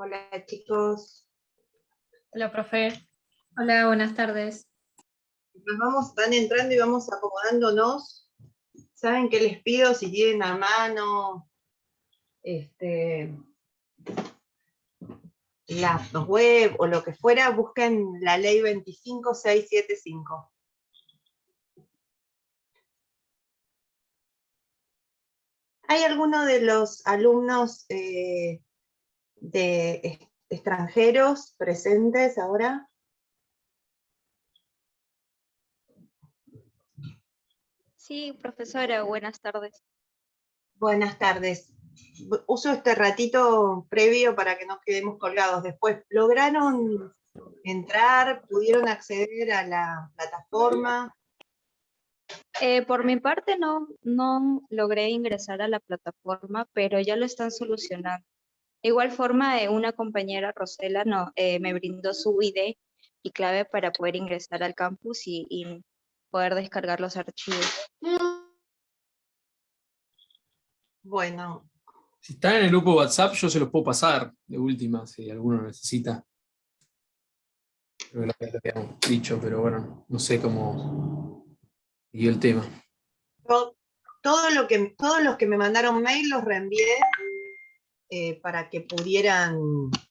Hola chicos, Hola, profe. Hola, buenas tardes. van entrando y vamos acomodándonos. ¿Saben qué les pido? Si tienen a mano la web o lo que fuera, busquen la ley 25675. ¿Hay alguno de los alumnos extranjeros presentes ahora? Sí, profesora, buenas tardes. Buenas tardes. Uso este ratito previo para que nos quedemos colgados después. ¿Lograron entrar? ¿Pudieron acceder a la plataforma? Por mi parte no logré ingresar a la plataforma, pero ya lo están solucionando. De igual forma, una compañera, Rosela, me brindó su ID y clave para poder ingresar al campus y poder descargar los archivos. Bueno, Si están en el grupo WhatsApp, yo se los puedo pasar de última, si alguno necesita. Creo que lo habíamos dicho, pero bueno, no sé cómo siguió el tema. todos los que me mandaron mail los reenvié para que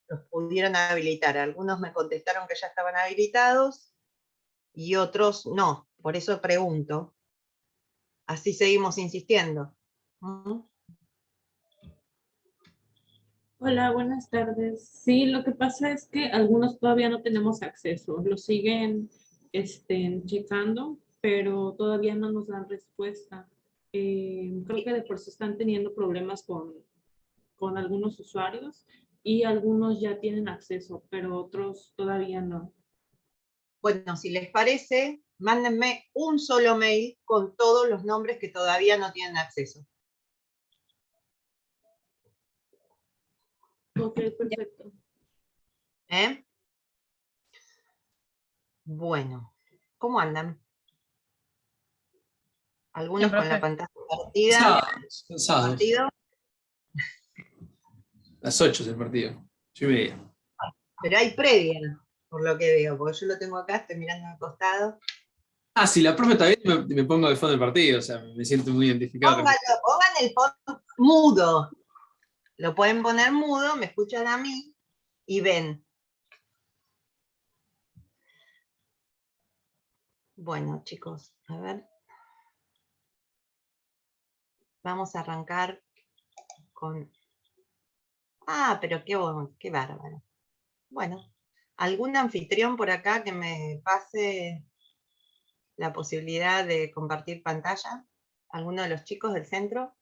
los pudieran habilitar. Algunos me contestaron que ya estaban habilitados y otros no. Por eso pregunto. Así seguimos insistiendo. ¿Mm? Hola, buenas tardes. Sí, lo que pasa es que algunos todavía no tenemos acceso. Lo siguen checando, pero todavía no nos dan respuesta. Creo que de por sí están teniendo problemas con algunos usuarios y algunos ya tienen acceso, pero otros todavía no. Bueno, si les parece, mándenme un solo mail con todos los nombres que todavía no tienen acceso. Ok, perfecto. ¿Eh? Bueno, ¿cómo andan? Algunos Bien, con la profe. pantalla partida. Cansados. Partido, Las 8 es el partido. 8:30. pero hay previa, por lo que veo, porque yo lo tengo acá, estoy mirando al costado. Ah, si la profe está bien, me pongo de fondo del partido, o sea, me siento muy identificado. Pongan el fondo mudo. Lo pueden poner mudo, me escuchan a mí y ven. Bueno, chicos, a ver. Vamos a arrancar con... Ah, pero qué bárbaro. Bueno, ¿algún anfitrión por acá que me pase la posibilidad de compartir pantalla? ¿Alguno de los chicos del centro?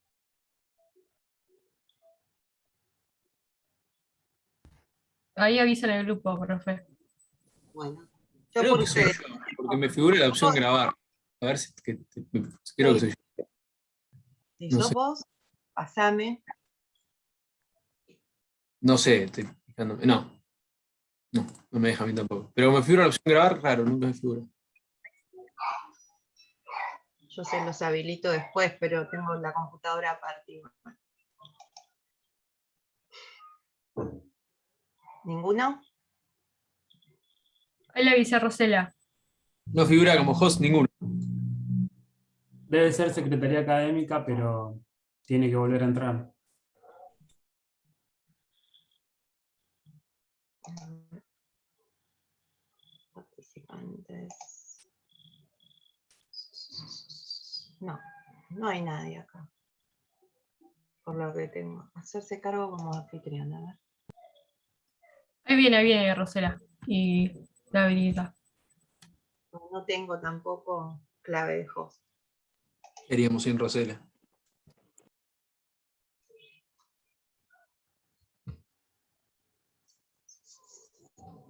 Ahí avisa en el grupo, profe. Bueno, yo Creo por que soy ustedes. yo, porque me figura la opción grabar. A ver si creo que soy yo. Si No sos sé. vos, pasame. No sé, estoy fijándome. No me deja a mí tampoco. Pero me figura la opción grabar, raro, nunca me figura. Yo se los habilito después, pero tengo la computadora aparte. ¿Ninguno? Ahí le avisé a Rosela. No figura como host ninguno. Debe ser secretaría académica, pero tiene que volver a entrar. Participantes. No, no hay nadie acá. Por lo que tengo. Hacerse cargo como anfitriona. A ver. Ahí viene Rosela. Y la habilita. No tengo tampoco clave de host. Queríamos sin Rosela.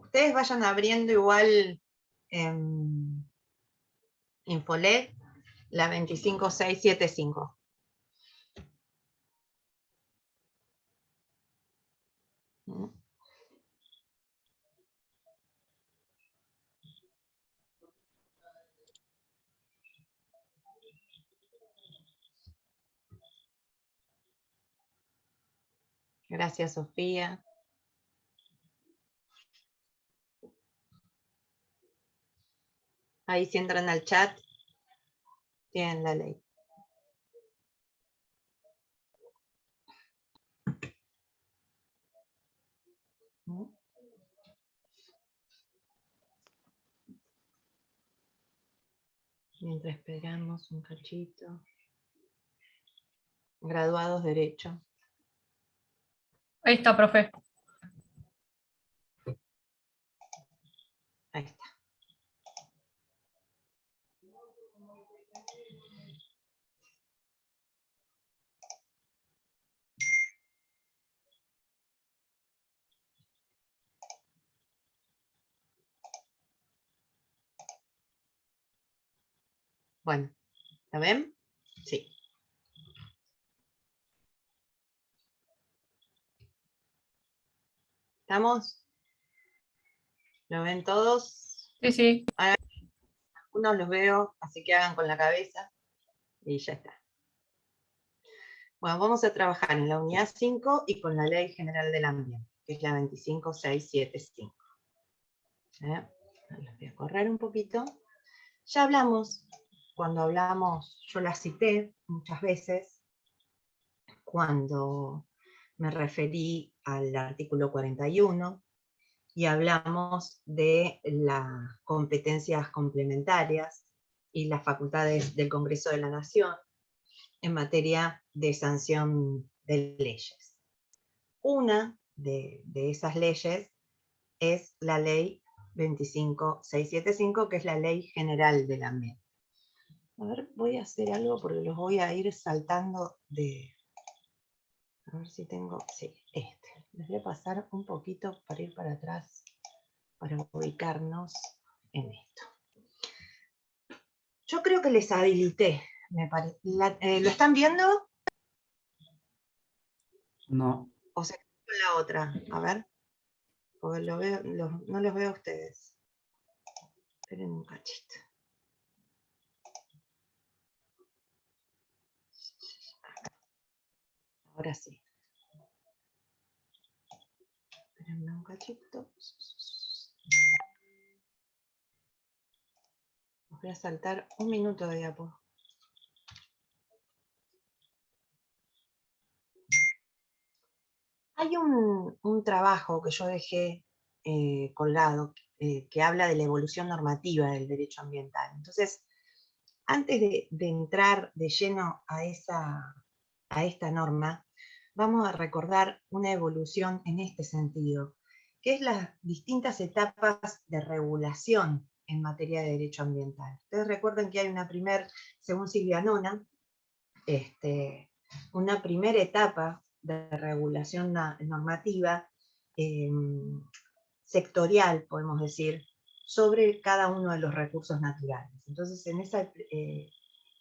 Ustedes vayan abriendo igual Infolet, la 25675. Gracias, Sofía. Ahí si entran al chat, tienen la ley. Mientras esperamos un cachito. Graduados Derecho. Ahí está, profe. Ahí está. Bueno, ¿la ven? Sí. ¿Estamos? ¿Lo ven todos? Sí, sí. Unos los veo, así que hagan con la cabeza y ya está. Bueno, vamos a trabajar en la unidad 5 y con la Ley General del Ambiente, que es la 25675. Los voy a correr un poquito. Ya hablamos, cuando hablamos, yo la cité muchas veces, cuando me referí al artículo 41, y hablamos de las competencias complementarias y las facultades del Congreso de la Nación en materia de sanción de leyes. Una de esas leyes es la ley 25675, que es la Ley General del Ambiente. A ver, voy a hacer algo porque los voy a ir saltando de... A ver si tengo... Sí, este. Les voy a pasar un poquito para ir para atrás, para ubicarnos en esto. Yo creo que les habilité, me parece. ¿Lo están viendo? No. O sea, con la otra. A ver. Porque lo veo, no los veo a ustedes. Esperen un cachito. Ahora sí. Esperen un cachito. Os voy a saltar un minuto de diapo. Hay un trabajo que yo dejé colgado que habla de la evolución normativa del derecho ambiental. Entonces, antes de entrar de lleno a esta norma, vamos a recordar una evolución en este sentido, que es las distintas etapas de regulación en materia de derecho ambiental. Ustedes recuerdan que hay una según Silvia Nona, una primera etapa de regulación normativa sectorial, podemos decir, sobre cada uno de los recursos naturales. Entonces, en esa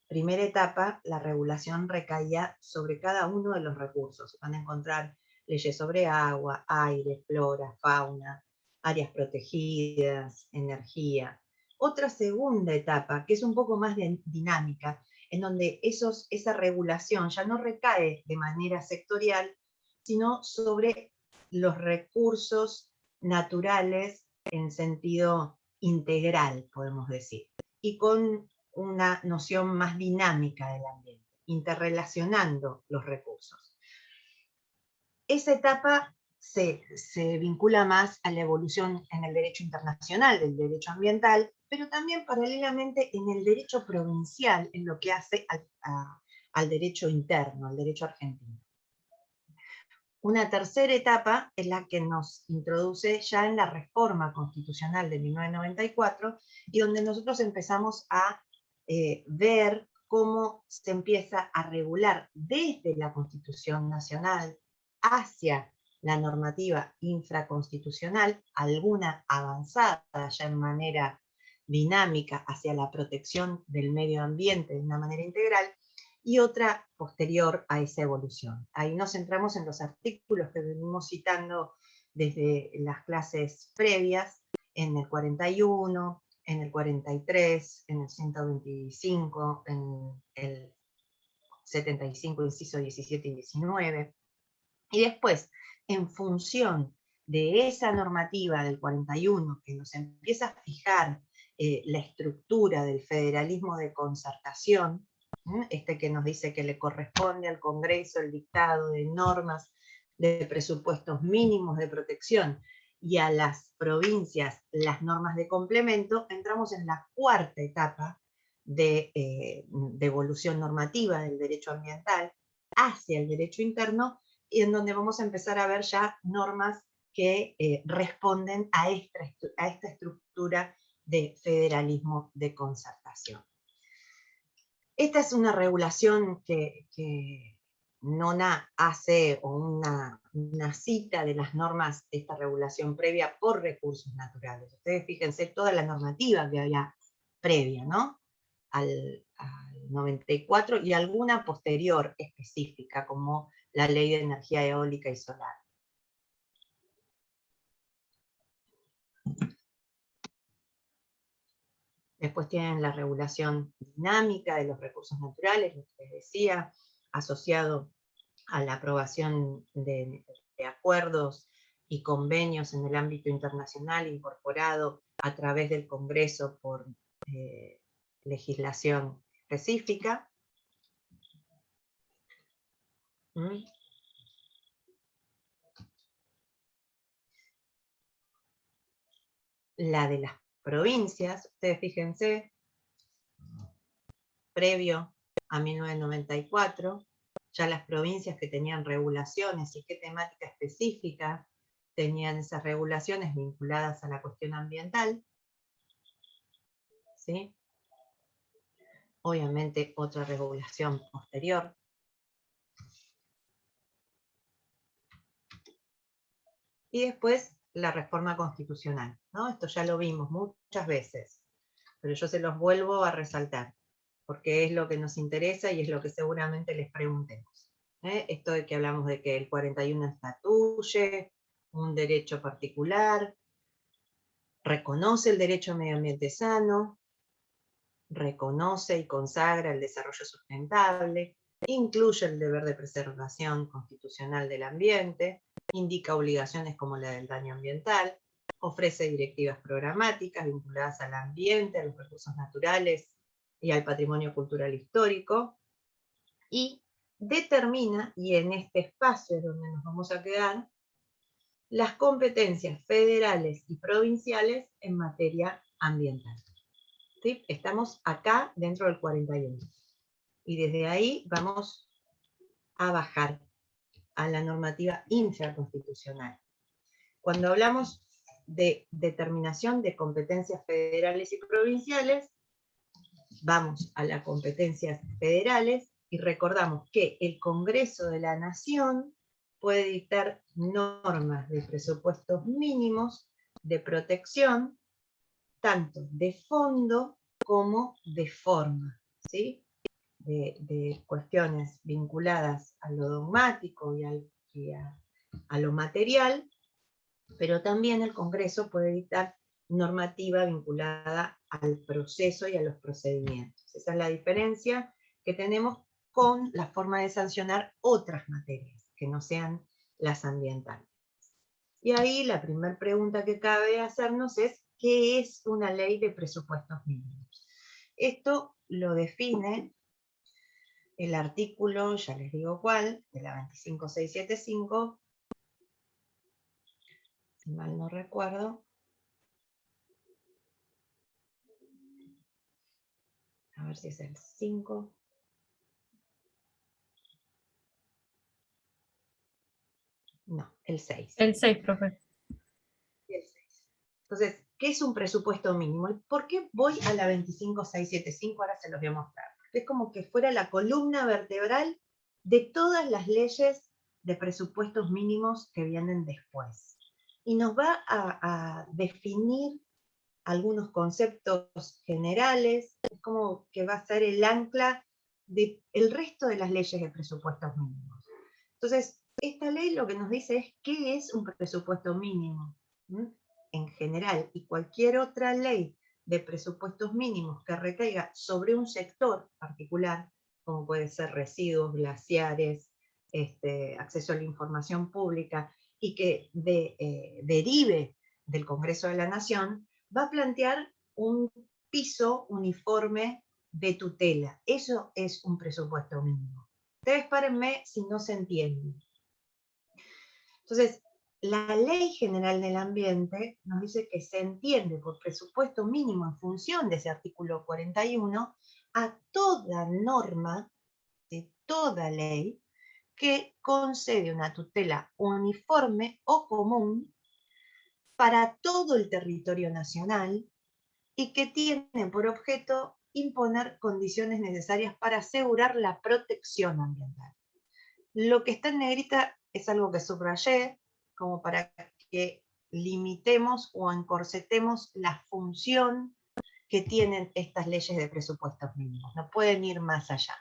primera etapa, la regulación recaía sobre cada uno de los recursos. Van a encontrar leyes sobre agua, aire, flora, fauna, áreas protegidas, energía. Otra segunda etapa, que es un poco más dinámica, en donde esa regulación ya no recae de manera sectorial, sino sobre los recursos naturales en sentido integral, podemos decir, y con una noción más dinámica del ambiente, interrelacionando los recursos. Esa etapa se vincula más a la evolución en el derecho internacional del derecho ambiental, pero también paralelamente en el derecho provincial, en lo que hace al derecho interno, al derecho argentino. Una tercera etapa es la que nos introduce ya en la reforma constitucional de 1994, y donde nosotros empezamos a ver cómo se empieza a regular desde la Constitución Nacional hacia la normativa infraconstitucional, alguna avanzada ya en manera dinámica hacia la protección del medio ambiente de una manera integral, y otra posterior a esa evolución. Ahí nos centramos en los artículos que venimos citando desde las clases previas, en el 41, en el 43, en el 125, en el 75, inciso 17 y 19. Y después, en función de esa normativa del 41, que nos empieza a fijar la estructura del federalismo de concertación, que nos dice que le corresponde al Congreso el dictado de normas de presupuestos mínimos de protección, y a las provincias las normas de complemento, entramos en la cuarta etapa de evolución normativa del derecho ambiental hacia el derecho interno, y en donde vamos a empezar a ver ya normas que responden a esta estructura de federalismo de concertación. Esta es una regulación que Nona hace, o una cita de las normas de esta regulación previa por recursos naturales. Ustedes fíjense toda la normativa que había previa, ¿no? Al 94, y alguna posterior específica, como la Ley de Energía Eólica y Solar. Después tienen la regulación dinámica de los recursos naturales, lo que les decía, asociado a la aprobación de acuerdos y convenios en el ámbito internacional, incorporado a través del Congreso por legislación específica. La de las provincias, ustedes fíjense, previo a 1994, ya las provincias que tenían regulaciones y qué temática específica tenían esas regulaciones vinculadas a la cuestión ambiental, ¿sí? Obviamente otra regulación posterior. Y después la reforma constitucional, ¿no? Esto ya lo vimos muchas veces, pero yo se los vuelvo a resaltar, porque es lo que nos interesa y es lo que seguramente les preguntemos. Esto de que hablamos de que el 41 estatuye un derecho particular, reconoce el derecho a medio ambiente sano, reconoce y consagra el desarrollo sustentable, incluye el deber de preservación constitucional del ambiente, indica obligaciones como la del daño ambiental, ofrece directivas programáticas vinculadas al ambiente, a los recursos naturales y al patrimonio cultural histórico, y determina, y en este espacio es donde nos vamos a quedar, las competencias federales y provinciales en materia ambiental. ¿Sí? Estamos acá dentro del 41. Y desde ahí vamos a bajar a la normativa infraconstitucional. Cuando hablamos de determinación de competencias federales y provinciales, vamos a las competencias federales y recordamos que el Congreso de la Nación puede dictar normas de presupuestos mínimos de protección, tanto de fondo como de forma, ¿sí? De cuestiones vinculadas a lo dogmático y a lo material, pero también el Congreso puede dictar normativa vinculada al proceso y a los procedimientos. Esa es la diferencia que tenemos con la forma de sancionar otras materias, que no sean las ambientales. Y ahí la primera pregunta que cabe hacernos es, ¿qué es una ley de presupuestos mínimos? Esto lo define el artículo, ya les digo cuál, de la 25675, si mal no recuerdo. A ver si es el 5. No, el 6. El 6, profe. El 6. Entonces, ¿qué es un presupuesto mínimo? ¿Y por qué voy a la 25675? Ahora se los voy a mostrar. Porque es como que fuera la columna vertebral de todas las leyes de presupuestos mínimos que vienen después. Y nos va a definir algunos conceptos generales, es como que va a ser el ancla del resto de las leyes de presupuestos mínimos. Entonces, esta ley lo que nos dice es qué es un presupuesto mínimo, ¿m? En general, y cualquier otra ley de presupuestos mínimos que recaiga sobre un sector particular, como puede ser residuos, glaciares, acceso a la información pública, y que derive del Congreso de la Nación, va a plantear un piso uniforme de tutela. Eso es un presupuesto mínimo. Ustedes párenme si no se entiende. Entonces, la Ley General del Ambiente nos dice que se entiende por presupuesto mínimo en función de ese artículo 41 a toda norma de toda ley que concede una tutela uniforme o común para todo el territorio nacional y que tiene por objeto imponer condiciones necesarias para asegurar la protección ambiental. Lo que está en negrita es algo que subrayé, como para que limitemos o encorsetemos la función que tienen estas leyes de presupuestos mínimos. No pueden ir más allá.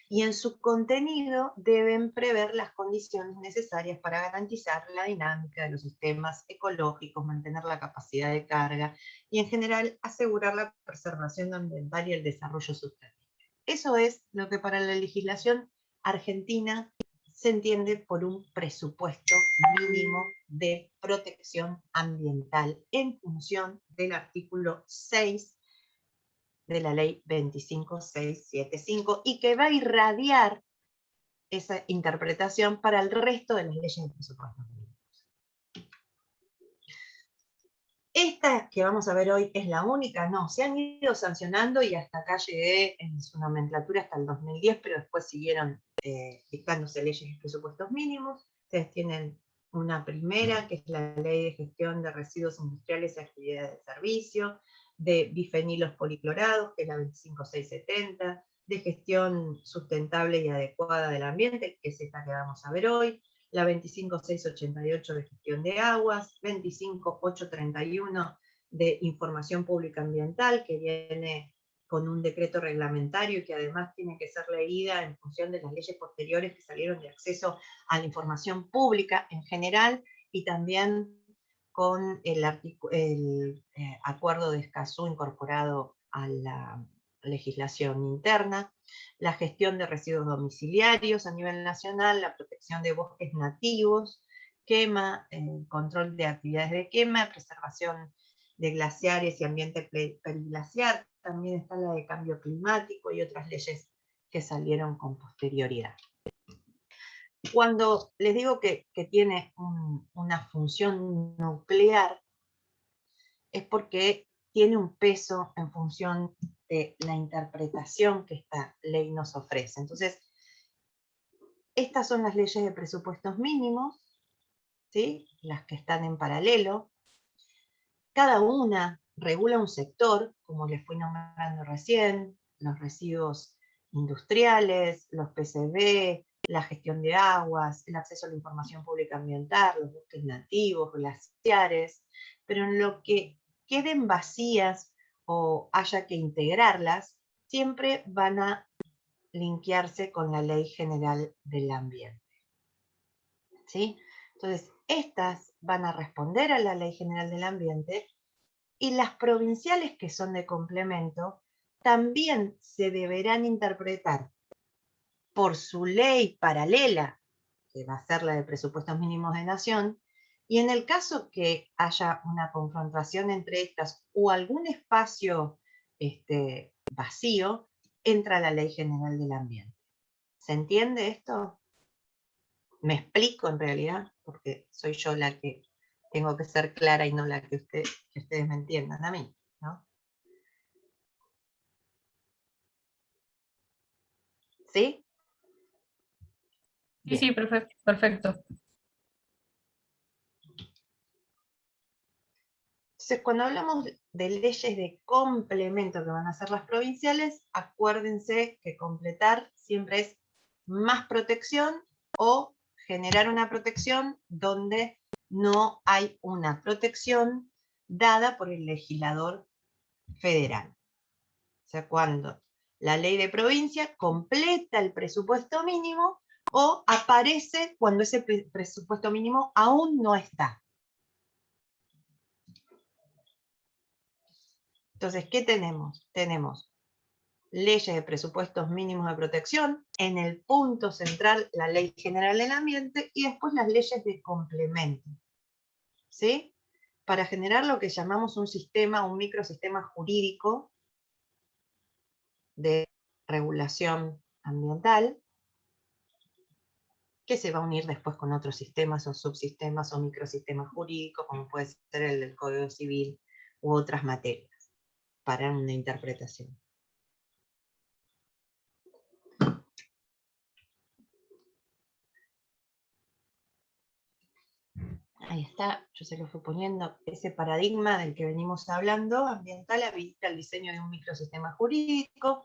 Y en su contenido deben prever las condiciones necesarias para garantizar la dinámica de los sistemas ecológicos, mantener la capacidad de carga y en general asegurar la preservación ambiental y el desarrollo sostenible. Eso es lo que para la legislación argentina se entiende por un presupuesto mínimo de protección ambiental en función del artículo 6 de la ley 25675 y que va a irradiar esa interpretación para el resto de las leyes de presupuestos mínimos. Esta que vamos a ver hoy es la única, no, se han ido sancionando y hasta acá llegué en su nomenclatura hasta el 2010, pero después siguieron dictándose leyes de presupuestos mínimos. Ustedes tienen una primera, que es la Ley de Gestión de Residuos Industriales y Actividades de Servicio, de bifenilos policlorados, que es la 25670, de gestión sustentable y adecuada del ambiente, que es esta que vamos a ver hoy, la 25688 de gestión de aguas, 25831 de información pública ambiental, que viene con un decreto reglamentario y que además tiene que ser leída en función de las leyes posteriores que salieron de acceso a la información pública en general, y también con el acuerdo de Escazú incorporado a la legislación interna, la gestión de residuos domiciliarios a nivel nacional, la protección de bosques nativos, quema, control de actividades de quema, preservación de glaciares y ambiente periglaciar, también está la de cambio climático y otras leyes que salieron con posterioridad. Cuando les digo que tiene una función nuclear, es porque tiene un peso en función de la interpretación que esta ley nos ofrece. Entonces, estas son las leyes de presupuestos mínimos, ¿sí? Las que están en paralelo. Cada una regula un sector, como les fui nombrando recién, los residuos industriales, los PCB, la gestión de aguas, el acceso a la información pública ambiental, los bosques nativos, glaciares, pero en lo que queden vacías o haya que integrarlas, siempre van a linkearse con la Ley General del Ambiente. ¿Sí? Entonces, estas van a responder a la Ley General del Ambiente, y las provinciales, que son de complemento, también se deberán interpretar por su ley paralela, que va a ser la de presupuestos mínimos de nación, y en el caso que haya una confrontación entre estas o algún espacio vacío, entra la Ley General del Ambiente. ¿Se entiende esto? Me explico en realidad, porque soy yo la que tengo que ser clara y no la que ustedes me entiendan a mí, ¿no? ¿Sí? Sí, sí, perfecto. Perfecto. Entonces, cuando hablamos de leyes de complemento que van a ser las provinciales, acuérdense que completar siempre es más protección o generar una protección donde no hay una protección dada por el legislador federal. O sea, cuando la ley de provincia completa el presupuesto mínimo o aparece cuando ese presupuesto mínimo aún no está. Entonces, ¿qué tenemos? Tenemos leyes de presupuestos mínimos de protección, en el punto central la Ley General del Ambiente y después las leyes de complemento. ¿Sí? Para generar lo que llamamos un sistema, un microsistema jurídico de regulación ambiental, que se va a unir después con otros sistemas o subsistemas o microsistemas jurídicos, como puede ser el del Código Civil u otras materias, para una interpretación. Ahí está, yo se lo fui poniendo, ese paradigma del que venimos hablando, ambiental, habilita el diseño de un microsistema jurídico,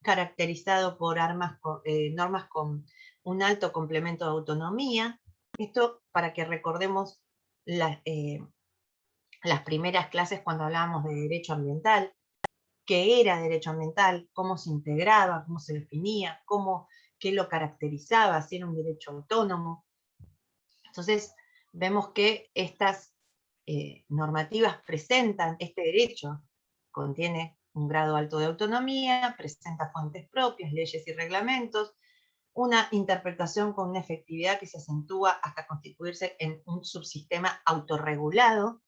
caracterizado por normas con un alto complemento de autonomía. Esto para que recordemos las primeras clases cuando hablábamos de derecho ambiental, qué era derecho ambiental, cómo se integraba, cómo se definía, qué lo caracterizaba, si era un derecho autónomo. Entonces, vemos que estas normativas presentan este derecho, contiene un grado alto de autonomía, presenta fuentes propias, leyes y reglamentos, una interpretación con una efectividad que se acentúa hasta constituirse en un subsistema autorregulado,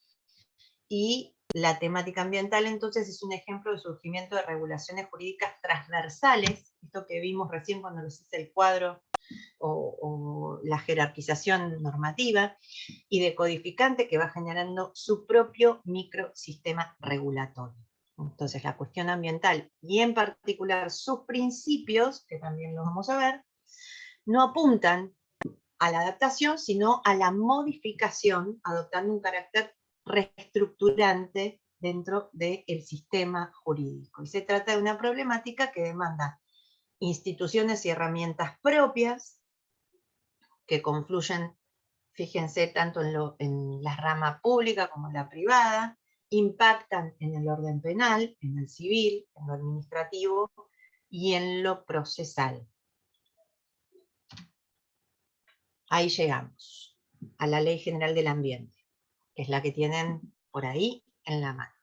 y la temática ambiental entonces es un ejemplo de surgimiento de regulaciones jurídicas transversales, esto que vimos recién cuando les hice el cuadro o la jerarquización normativa, y de codificante que va generando su propio microsistema regulatorio. Entonces la cuestión ambiental, y en particular sus principios, que también los vamos a ver, no apuntan a la adaptación, sino a la modificación, adoptando un carácter reestructurante dentro del sistema jurídico. Y se trata de una problemática que demanda instituciones y herramientas propias, que confluyen, fíjense, tanto en la rama pública como en la privada, impactan en el orden penal, en el civil, en lo administrativo y en lo procesal. Ahí llegamos, a la Ley General del Ambiente, que es la que tienen por ahí en la mano.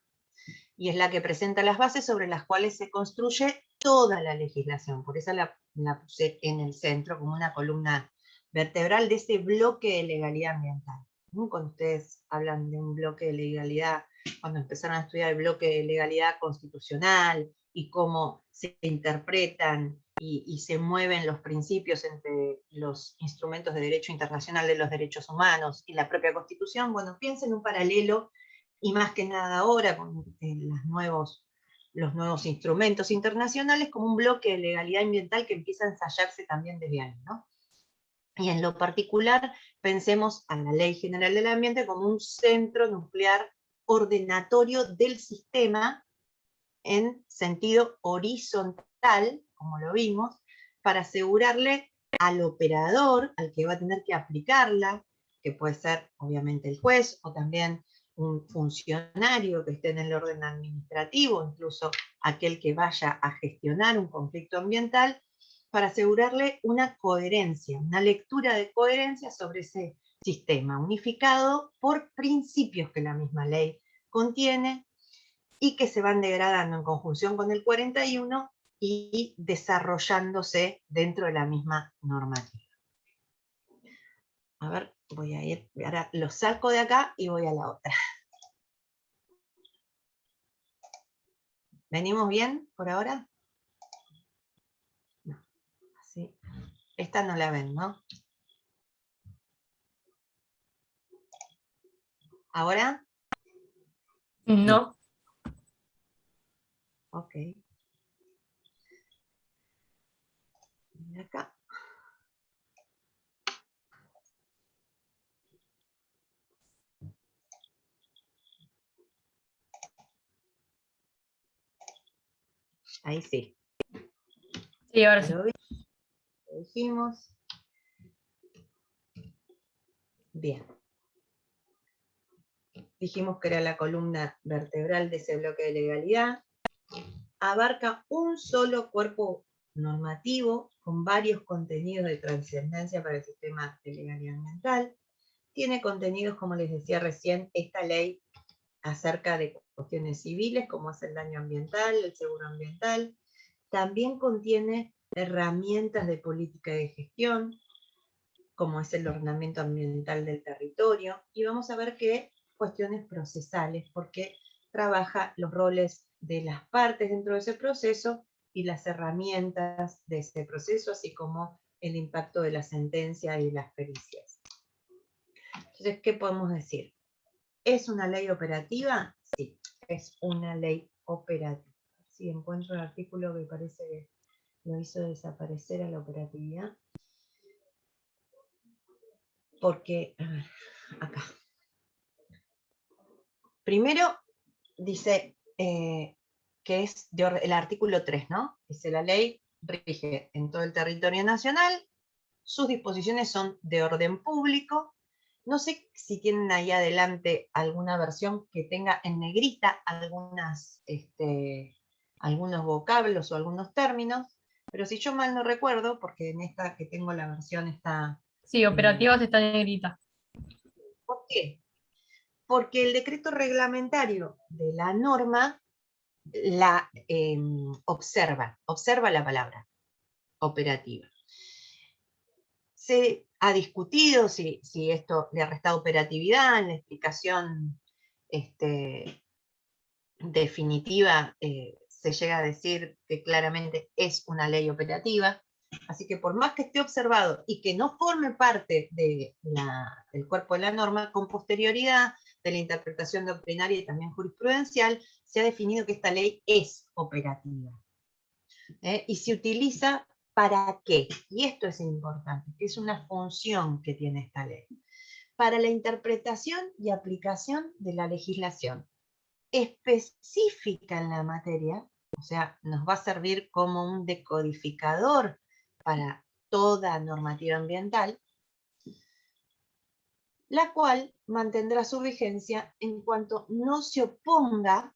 Y es la que presenta las bases sobre las cuales se construye toda la legislación. Por eso la puse en el centro como una columna vertebral de ese bloque de legalidad ambiental. Cuando ustedes hablan de un bloque de legalidad, cuando empezaron a estudiar el bloque de legalidad constitucional y cómo se interpretan y se mueven los principios entre los instrumentos de derecho internacional de los derechos humanos y la propia Constitución, bueno, piensen un paralelo, y más que nada ahora con los nuevos instrumentos internacionales, como un bloque de legalidad ambiental que empieza a ensayarse también desde ahí, ¿no? Y en lo particular, pensemos a la Ley General del Ambiente como un centro nuclear ordenatorio del sistema en sentido horizontal, como lo vimos, para asegurarle al operador, al que va a tener que aplicarla, que puede ser obviamente el juez o también un funcionario que esté en el orden administrativo, incluso aquel que vaya a gestionar un conflicto ambiental, para asegurarle una coherencia, una lectura de coherencia sobre ese sistema unificado por principios que la misma ley contiene y que se van degradando en conjunción con el 41 y desarrollándose dentro de la misma normativa. A ver, voy a ir, ahora lo saco de acá y voy a la otra. ¿Venimos bien por ahora? No, así. Esta no la ven, ¿no? ¿Ahora? No. Ok. Y acá. Ahí sí. Sí, ahora sí. ¿Lo vi? Lo dijimos. Bien. Dijimos que era la columna vertebral de ese bloque de legalidad. Abarca un solo cuerpo normativo con varios contenidos de trascendencia para el sistema de legalidad ambiental. Tiene contenidos, como les decía recién, esta ley acerca de cuestiones civiles, como es el daño ambiental, el seguro ambiental. También contiene herramientas de política de gestión, como es el ordenamiento ambiental del territorio, y vamos a ver que cuestiones procesales, porque trabaja los roles de las partes dentro de ese proceso y las herramientas de ese proceso, así como el impacto de la sentencia y las pericias. Entonces, ¿qué podemos decir? ¿Es una ley operativa? Sí, es una ley operativa. Si encuentro el artículo que parece que lo hizo desaparecer a la operatividad. Porque, a ver, acá. Primero dice que es el artículo 3, ¿no? Dice la ley rige en todo el territorio nacional, sus disposiciones son de orden público. No sé si tienen ahí adelante alguna versión que tenga en negrita algunos vocablos o algunos términos, pero si yo mal no recuerdo, porque en esta que tengo la versión está... Sí, operativas está en negrita. ¿Por qué? Porque el decreto reglamentario de la norma la observa la palabra operativa. Se ha discutido si esto le ha restado operatividad. En la explicación definitiva se llega a decir que claramente es una ley operativa. Así que por más que esté observado y que no forme parte del cuerpo de la norma, con posterioridad de la interpretación doctrinaria y también jurisprudencial, se ha definido que esta ley es operativa. Y se utiliza ¿para qué? Y esto es importante, que es una función que tiene esta ley. Para la interpretación y aplicación de la legislación específica en la materia, o sea, nos va a servir como un decodificador para toda normativa ambiental, la cual mantendrá su vigencia en cuanto no se oponga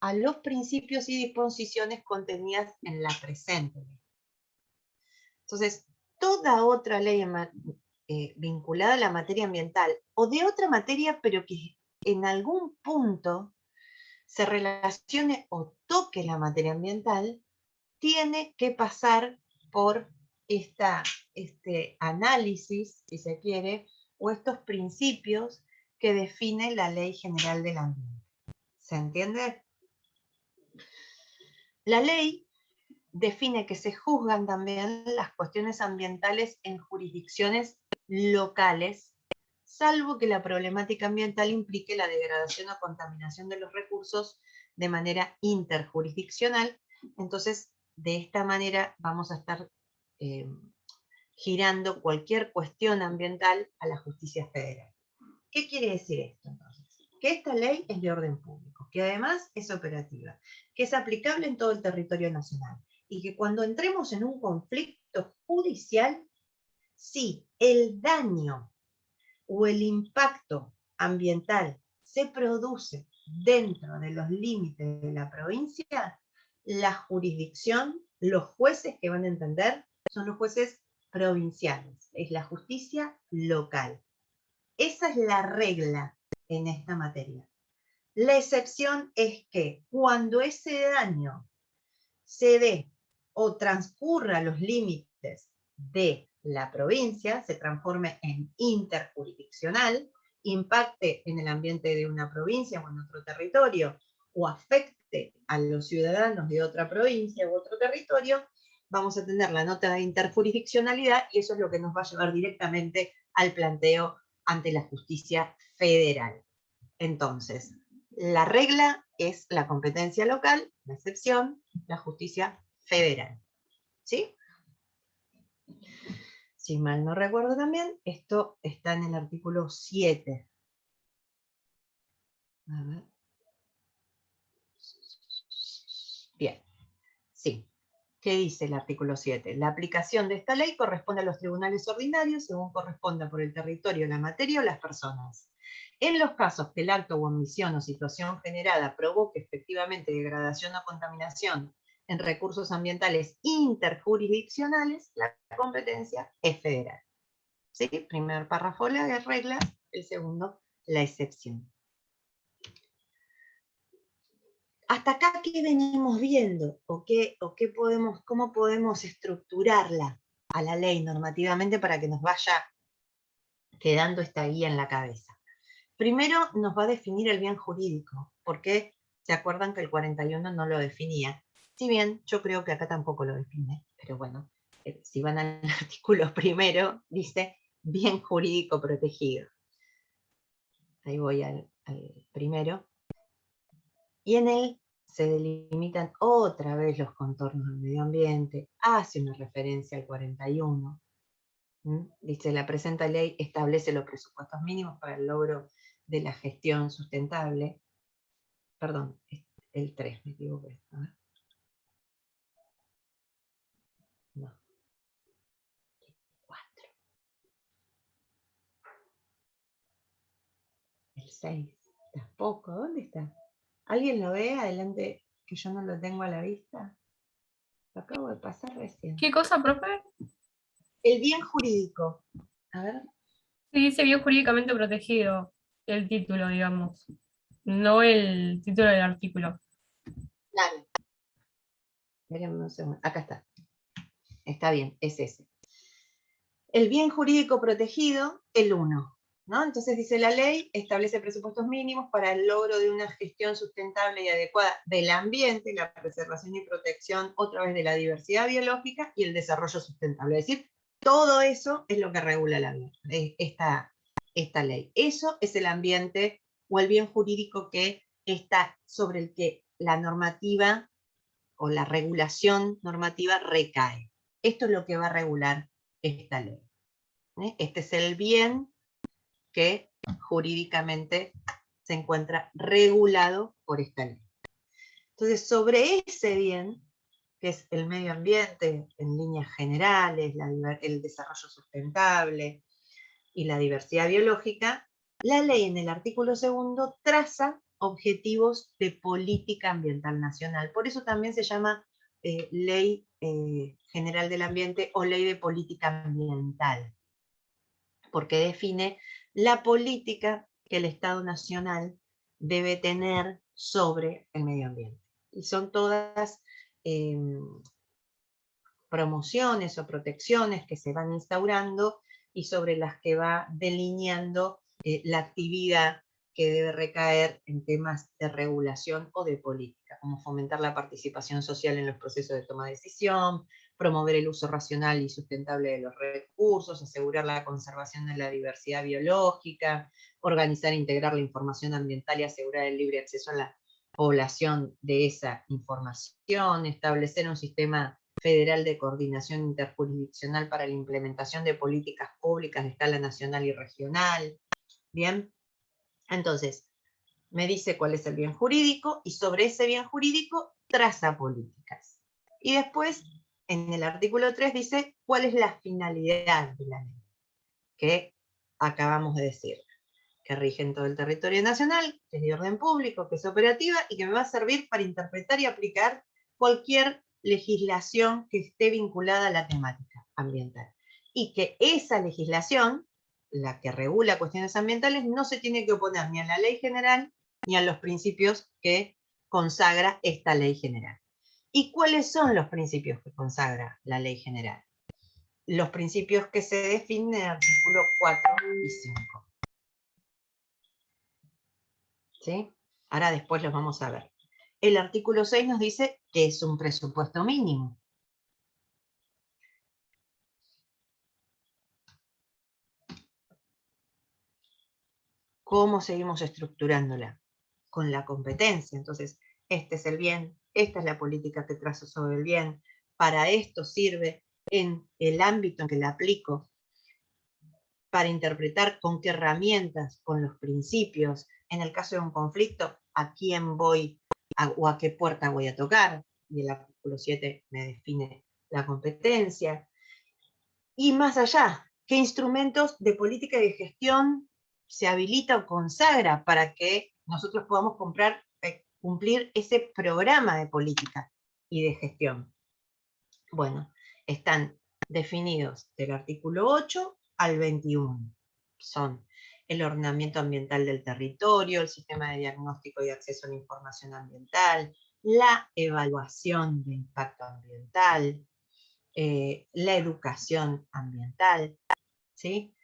a los principios y disposiciones contenidas en la presente ley. Entonces, toda otra ley vinculada a la materia ambiental o de otra materia, pero que en algún punto se relacione o toque la materia ambiental, tiene que pasar por este análisis, si se quiere, o estos principios que define la Ley General del Ambiente. ¿Se entiende? La ley define que se juzgan también las cuestiones ambientales en jurisdicciones locales, salvo que la problemática ambiental implique la degradación o contaminación de los recursos de manera interjurisdiccional. Entonces, de esta manera vamos a estar girando cualquier cuestión ambiental a la justicia federal. ¿Qué quiere decir esto entonces? Que esta ley es de orden público, que además es operativa, que es aplicable en todo el territorio nacional, y que cuando entremos en un conflicto judicial, si el daño o el impacto ambiental se produce dentro de los límites de la provincia, la jurisdicción, los jueces que van a entender, son los jueces provinciales, es la justicia local. Esa es la regla en esta materia. La excepción es que cuando ese daño se dé o transcurra los límites de la provincia, se transforme en interjurisdiccional, impacte en el ambiente de una provincia o en otro territorio, o afecte a los ciudadanos de otra provincia u otro territorio, vamos a tener la nota de interjurisdiccionalidad y eso es lo que nos va a llevar directamente al planteo ante la justicia federal. Entonces, la regla es la competencia local, la excepción, la justicia federal. ¿Sí? Si mal no recuerdo también, esto está en el artículo 7. A ver. Bien. Sí. ¿Qué dice el artículo 7? La aplicación de esta ley corresponde a los tribunales ordinarios según corresponda por el territorio, la materia o las personas. En los casos que el acto o omisión o situación generada provoque efectivamente degradación o contaminación en recursos ambientales interjurisdiccionales, la competencia es federal. ¿Sí? Primer párrafo la regla, el segundo la excepción. Hasta acá, ¿qué venimos viendo? ¿Cómo podemos estructurarla a la ley normativamente para que nos vaya quedando esta guía en la cabeza? Primero nos va a definir el bien jurídico, porque se acuerdan que el 41 no lo definía. Si bien yo creo que acá tampoco lo define, pero bueno, si van al artículo primero, dice bien jurídico protegido. Ahí voy al primero. Y en él se delimitan otra vez los contornos del medio ambiente, hace una referencia al 41. Dice, la presente ley establece los presupuestos mínimos para el logro de la gestión sustentable. Perdón, el 3, me equivoqué. A ver. No. 4. El 6. Tampoco. ¿Dónde está? ¿Alguien lo ve adelante que yo no lo tengo a la vista? Lo acabo de pasar recién. ¿Qué cosa, profe? El bien jurídico. A ver. Sí, dice bien jurídicamente protegido el título, digamos. No el título del artículo. Dale. Espérenme un segundo. Acá está. Está bien, es ese. El bien jurídico protegido, el 1. ¿No? Entonces dice la ley, establece presupuestos mínimos para el logro de una gestión sustentable y adecuada del ambiente, la preservación y protección, otra vez de la diversidad biológica y el desarrollo sustentable. Es decir, todo eso es lo que regula esta ley. Eso es el ambiente o el bien jurídico que está sobre el que la normativa o la regulación normativa recae. Esto es lo que va a regular esta ley. Este es el bien que jurídicamente se encuentra regulado por esta ley. Entonces, sobre ese bien, que es el medio ambiente en líneas generales, el desarrollo sustentable y la diversidad biológica, la ley en el artículo 2 traza objetivos de política ambiental nacional. Por eso también se llama Ley General del Ambiente o Ley de Política Ambiental, porque define la política que el Estado Nacional debe tener sobre el medio ambiente. Y son todas promociones o protecciones que se van instaurando y sobre las que va delineando la actividad que debe recaer en temas de regulación o de política, como fomentar la participación social en los procesos de toma de decisión, promover el uso racional y sustentable de los recursos, asegurar la conservación de la diversidad biológica, organizar e integrar la información ambiental y asegurar el libre acceso a la población de esa información, establecer un sistema federal de coordinación interjurisdiccional para la implementación de políticas públicas de escala nacional y regional. Bien, entonces, me dice cuál es el bien jurídico y sobre ese bien jurídico traza políticas. Y después, en el artículo 3 dice cuál es la finalidad de la ley, que acabamos de decir, que rige en todo el territorio nacional, que es de orden público, que es operativa y que me va a servir para interpretar y aplicar cualquier legislación que esté vinculada a la temática ambiental. Y que esa legislación la que regula cuestiones ambientales, no se tiene que oponer ni a la ley general ni a los principios que consagra esta ley general. ¿Y cuáles son los principios que consagra la ley general? Los principios que se definen en el artículo 4 y 5. ¿Sí? Ahora después los vamos a ver. El artículo 6 nos dice que es un presupuesto mínimo. ¿Cómo seguimos estructurándola? Con la competencia. Entonces, este es el bien, esta es la política que trazo sobre el bien, para esto sirve en el ámbito en que la aplico, para interpretar con qué herramientas, con los principios, en el caso de un conflicto, a quién voy o a qué puerta voy a tocar, y el artículo 7 me define la competencia. Y más allá, ¿qué instrumentos de política y de gestión se habilita o consagra para que nosotros podamos cumplir ese programa de política y de gestión? Bueno, están definidos del artículo 8 al 21. Son el ordenamiento ambiental del territorio, el sistema de diagnóstico y acceso a la información ambiental, la evaluación de impacto ambiental, la educación ambiental, ¿sí?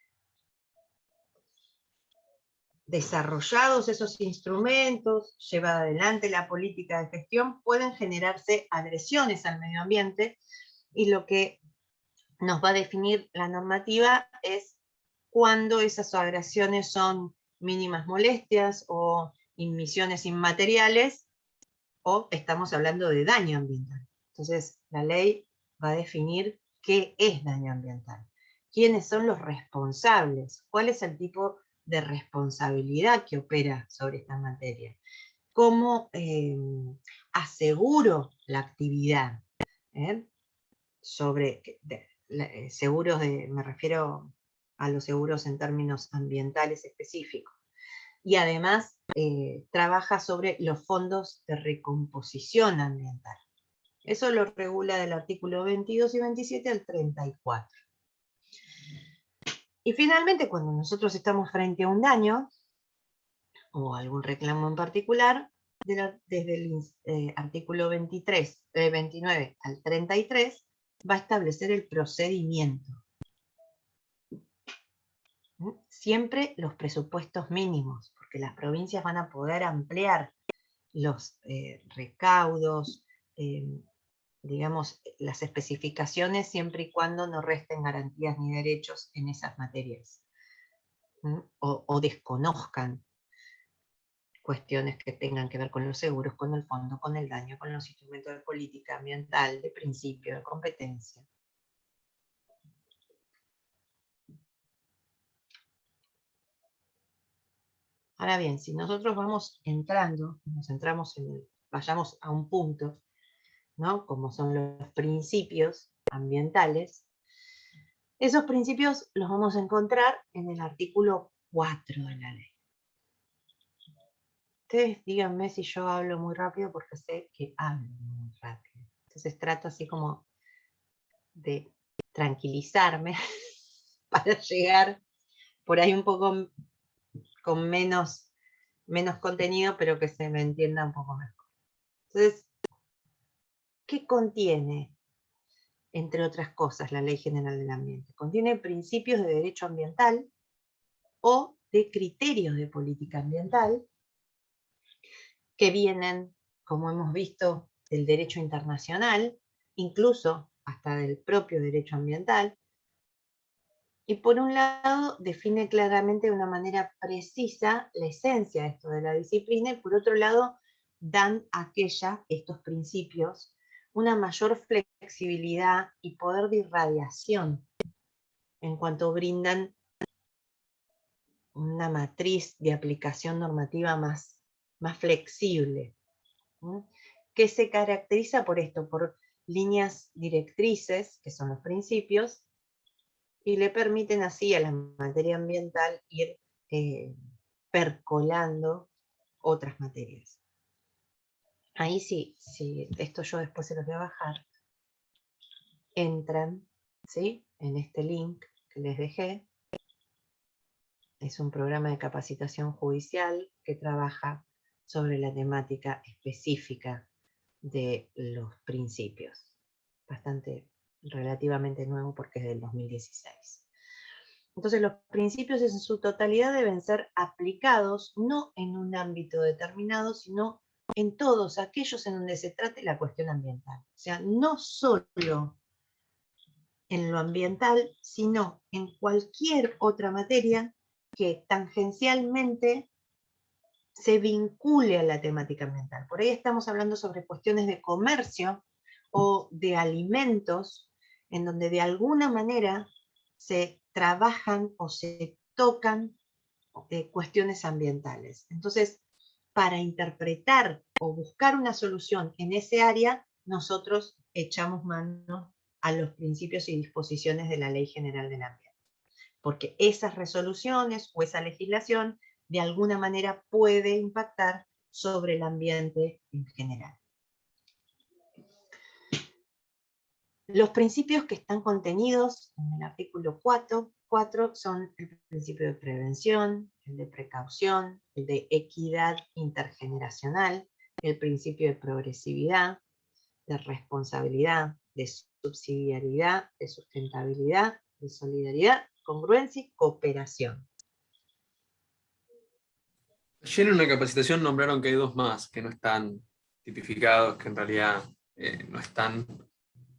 Desarrollados esos instrumentos, llevada adelante la política de gestión, pueden generarse agresiones al medio ambiente, y lo que nos va a definir la normativa es cuando esas agresiones son mínimas molestias o inmisiones inmateriales, o estamos hablando de daño ambiental. Entonces, la ley va a definir qué es daño ambiental, quiénes son los responsables, cuál es el tipo de responsabilidad que opera sobre esta materia, cómo aseguro la actividad, sobre seguros me refiero a los seguros en términos ambientales específicos. Y además trabaja sobre los fondos de recomposición ambiental. Eso lo regula del artículo 22 y 27 al 34. Y finalmente, cuando nosotros estamos frente a un daño, o algún reclamo en particular, desde el artículo 29 al 33, va a establecer el procedimiento. Siempre los presupuestos mínimos, porque las provincias van a poder ampliar los recaudos, digamos, las especificaciones, siempre y cuando no resten garantías ni derechos en esas materias, o desconozcan cuestiones que tengan que ver con los seguros, con el fondo, con el daño, con los instrumentos de política ambiental, de principio, de competencia. Ahora bien, si nosotros vamos entrando, nos centramos vayamos a un punto, ¿no? Como son los principios ambientales, esos principios los vamos a encontrar en el artículo 4 de la ley. Ustedes díganme si yo hablo muy rápido, porque sé que hablo muy rápido. Entonces trato así como de tranquilizarme para llegar por ahí un poco con menos contenido, pero que se me entienda un poco mejor. Entonces, ¿qué contiene, entre otras cosas, la Ley General del Ambiente? Contiene principios de derecho ambiental o de criterios de política ambiental que vienen, como hemos visto, del derecho internacional, incluso hasta del propio derecho ambiental. Y por un lado define claramente de una manera precisa la esencia de esto de la disciplina, y por otro lado dan a estos principios, una mayor flexibilidad y poder de irradiación, en cuanto brindan una matriz de aplicación normativa más flexible, ¿no? Que se caracteriza por esto, por líneas directrices, que son los principios, y le permiten así a la materia ambiental ir percolando otras materias. Ahí sí, esto yo después se los voy a bajar, entran, ¿sí?, en este link que les dejé, es un programa de capacitación judicial que trabaja sobre la temática específica de los principios. Bastante, relativamente nuevo porque es del 2016. Entonces los principios en su totalidad deben ser aplicados no en un ámbito determinado, sino en todos aquellos en donde se trate la cuestión ambiental. O sea, no solo en lo ambiental, sino en cualquier otra materia que tangencialmente se vincule a la temática ambiental. Por ahí estamos hablando sobre cuestiones de comercio o de alimentos, en donde de alguna manera se trabajan o se tocan cuestiones ambientales. Entonces, para interpretar o buscar una solución en ese área, nosotros echamos mano a los principios y disposiciones de la Ley General del Ambiente. Porque esas resoluciones o esa legislación de alguna manera puede impactar sobre el ambiente en general. Los principios que están contenidos en el artículo 4 son el principio de prevención, el de precaución, el de equidad intergeneracional, el principio de progresividad, de responsabilidad, de subsidiariedad, de sustentabilidad, de solidaridad, congruencia y cooperación. Ayer en una capacitación nombraron que hay dos más que no están tipificados, que en realidad no están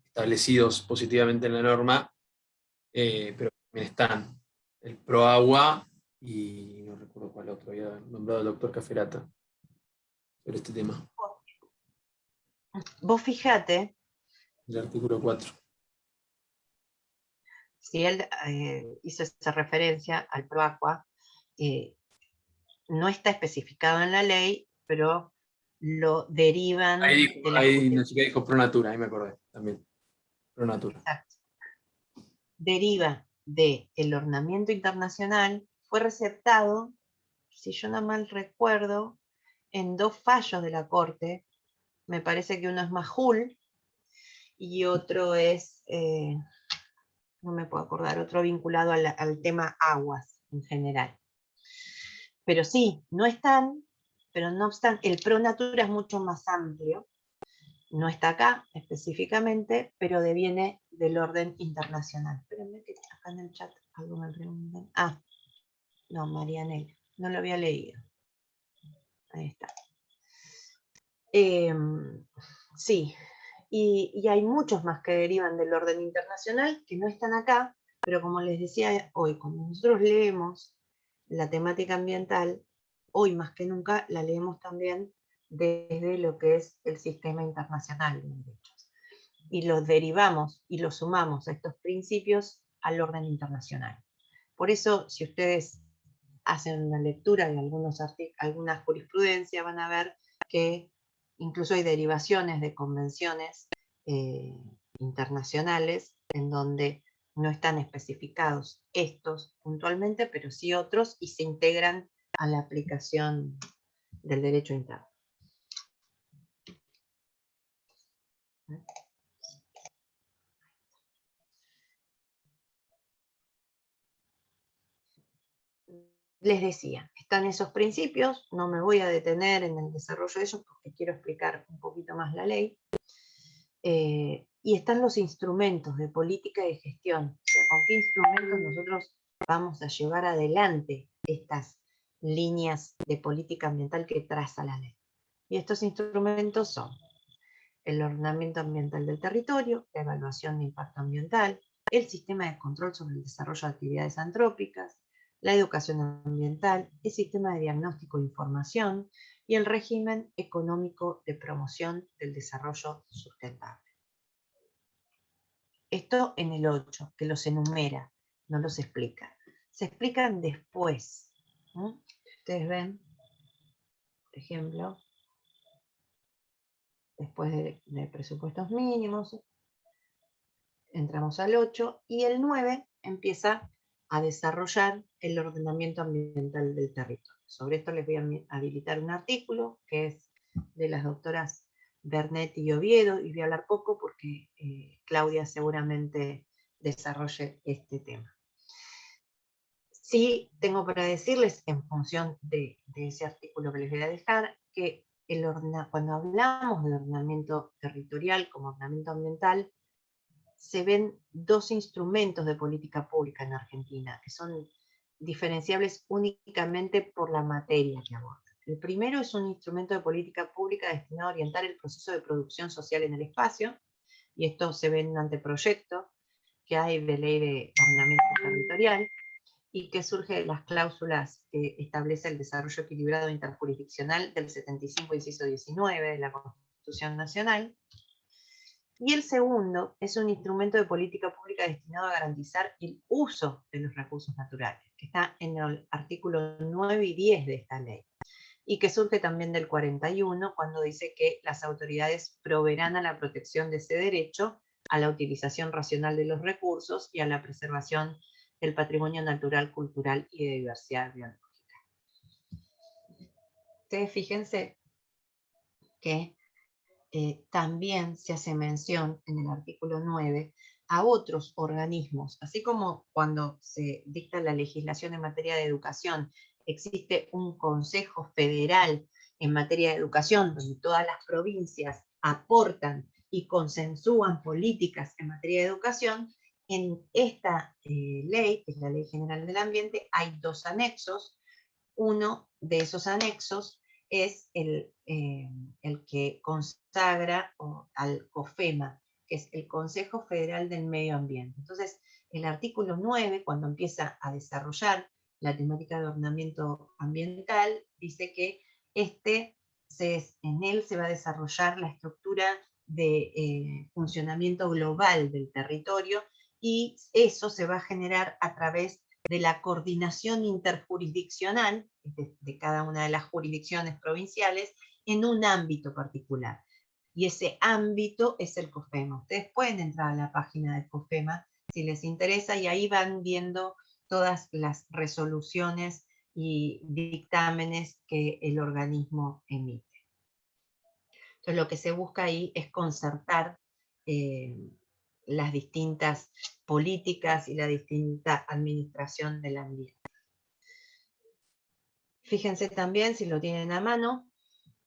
establecidos positivamente en la norma, pero también están el ProAgua y no recuerdo cuál otro, había nombrado el doctor Caferata sobre este tema. Vos fijate, El artículo 4. si él hizo esa referencia al ProAgua, no está especificado en la ley, pero lo derivan Ahí de la una chica dijo Pronatura, ahí me acordé también. Pronatura. Exacto. Deriva del ordenamiento internacional, fue receptado, si yo no mal recuerdo, en 2 fallos de la Corte. Me parece que uno es Majul y otro es, no me puedo acordar, otro vinculado al tema aguas en general. Pero sí, no están, pero no obstante, el Pronatura es mucho más amplio. No está acá específicamente, pero deviene del orden internacional. Espérenme que acá en el chat algo me preguntan. Ah, no, Marianela, no lo había leído. Ahí está. Sí, y hay muchos más que derivan del orden internacional que no están acá, pero como les decía hoy, como nosotros leemos la temática ambiental, hoy más que nunca la leemos también desde lo que es el sistema internacional de derechos. Y los derivamos y los sumamos a estos principios al orden internacional. Por eso, si ustedes hacen una lectura de algunas jurisprudencias, van a ver que incluso hay derivaciones de convenciones internacionales en donde no están especificados estos puntualmente, pero sí otros, y se integran a la aplicación del derecho interno. Les decía, están esos principios, no me voy a detener en el desarrollo de ellos porque quiero explicar un poquito más la ley. Y están los instrumentos de política y de gestión. O sea, con qué instrumentos nosotros vamos a llevar adelante estas líneas de política ambiental que traza la ley. Y estos instrumentos son el ordenamiento ambiental del territorio, la evaluación de impacto ambiental, el sistema de control sobre el desarrollo de actividades antrópicas, la educación ambiental, el sistema de diagnóstico e información y el régimen económico de promoción del desarrollo sustentable. Esto en el 8, que los enumera, no los explica. Se explican después. Ustedes ven, por ejemplo, después de presupuestos mínimos, entramos al 8 y el 9 empieza a desarrollar el ordenamiento ambiental del territorio. Sobre esto les voy a habilitar un artículo que es de las doctoras Bernet y Oviedo, y voy a hablar poco porque Claudia seguramente desarrolle este tema. Sí, tengo para decirles, en función de ese artículo que les voy a dejar, que cuando hablamos de ordenamiento territorial como ordenamiento ambiental, se ven dos instrumentos de política pública en Argentina, que son diferenciables únicamente por la materia que abordan. El primero es un instrumento de política pública destinado a orientar el proceso de producción social en el espacio, y esto se ve en un anteproyecto que hay de ley de ordenamiento territorial, y que surge de las cláusulas que establece el desarrollo equilibrado interjurisdiccional del 75, inciso 19 de la Constitución Nacional. Y el segundo es un instrumento de política pública destinado a garantizar el uso de los recursos naturales, que está en el artículo 9 y 10 de esta ley, y que surge también del 41, cuando dice que las autoridades proveerán a la protección de ese derecho, a la utilización racional de los recursos y a la preservación del patrimonio natural, cultural y de diversidad biológica. Ustedes fíjense que también se hace mención en el artículo 9 a otros organismos, así como cuando se dicta la legislación en materia de educación, existe un Consejo Federal en materia de educación, donde todas las provincias aportan y consensúan políticas en materia de educación. En esta ley, que es la Ley General del Ambiente, hay dos anexos. Uno de esos anexos es el que consagra al COFEMA, que es el Consejo Federal del Medio Ambiente. Entonces, el artículo 9, cuando empieza a desarrollar la temática de ordenamiento ambiental, dice que en él se va a desarrollar la estructura de funcionamiento global del territorio, y eso se va a generar a través de la coordinación interjurisdiccional de cada una de las jurisdicciones provinciales en un ámbito particular. Y ese ámbito es el COFEMA. Ustedes pueden entrar a la página del COFEMA si les interesa, y ahí van viendo todas las resoluciones y dictámenes que el organismo emite. Entonces lo que se busca ahí es concertar las distintas políticas y la distinta administración del ambiente. Fíjense también, si lo tienen a mano,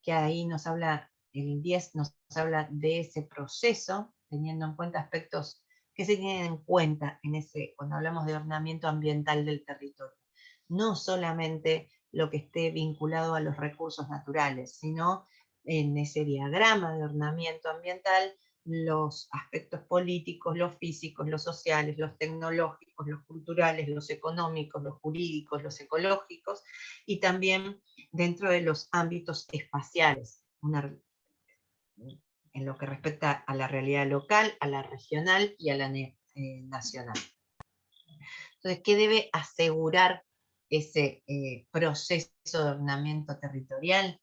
que ahí nos habla, el 10 nos habla de ese proceso, teniendo en cuenta aspectos que se tienen en cuenta cuando hablamos de ordenamiento ambiental del territorio. No solamente lo que esté vinculado a los recursos naturales, sino en ese diagrama de ordenamiento ambiental, los aspectos políticos, los físicos, los sociales, los tecnológicos, los culturales, los económicos, los jurídicos, los ecológicos, y también dentro de los ámbitos espaciales, en lo que respecta a la realidad local, a la regional y a la nacional. Entonces, ¿qué debe asegurar ese proceso de ordenamiento territorial?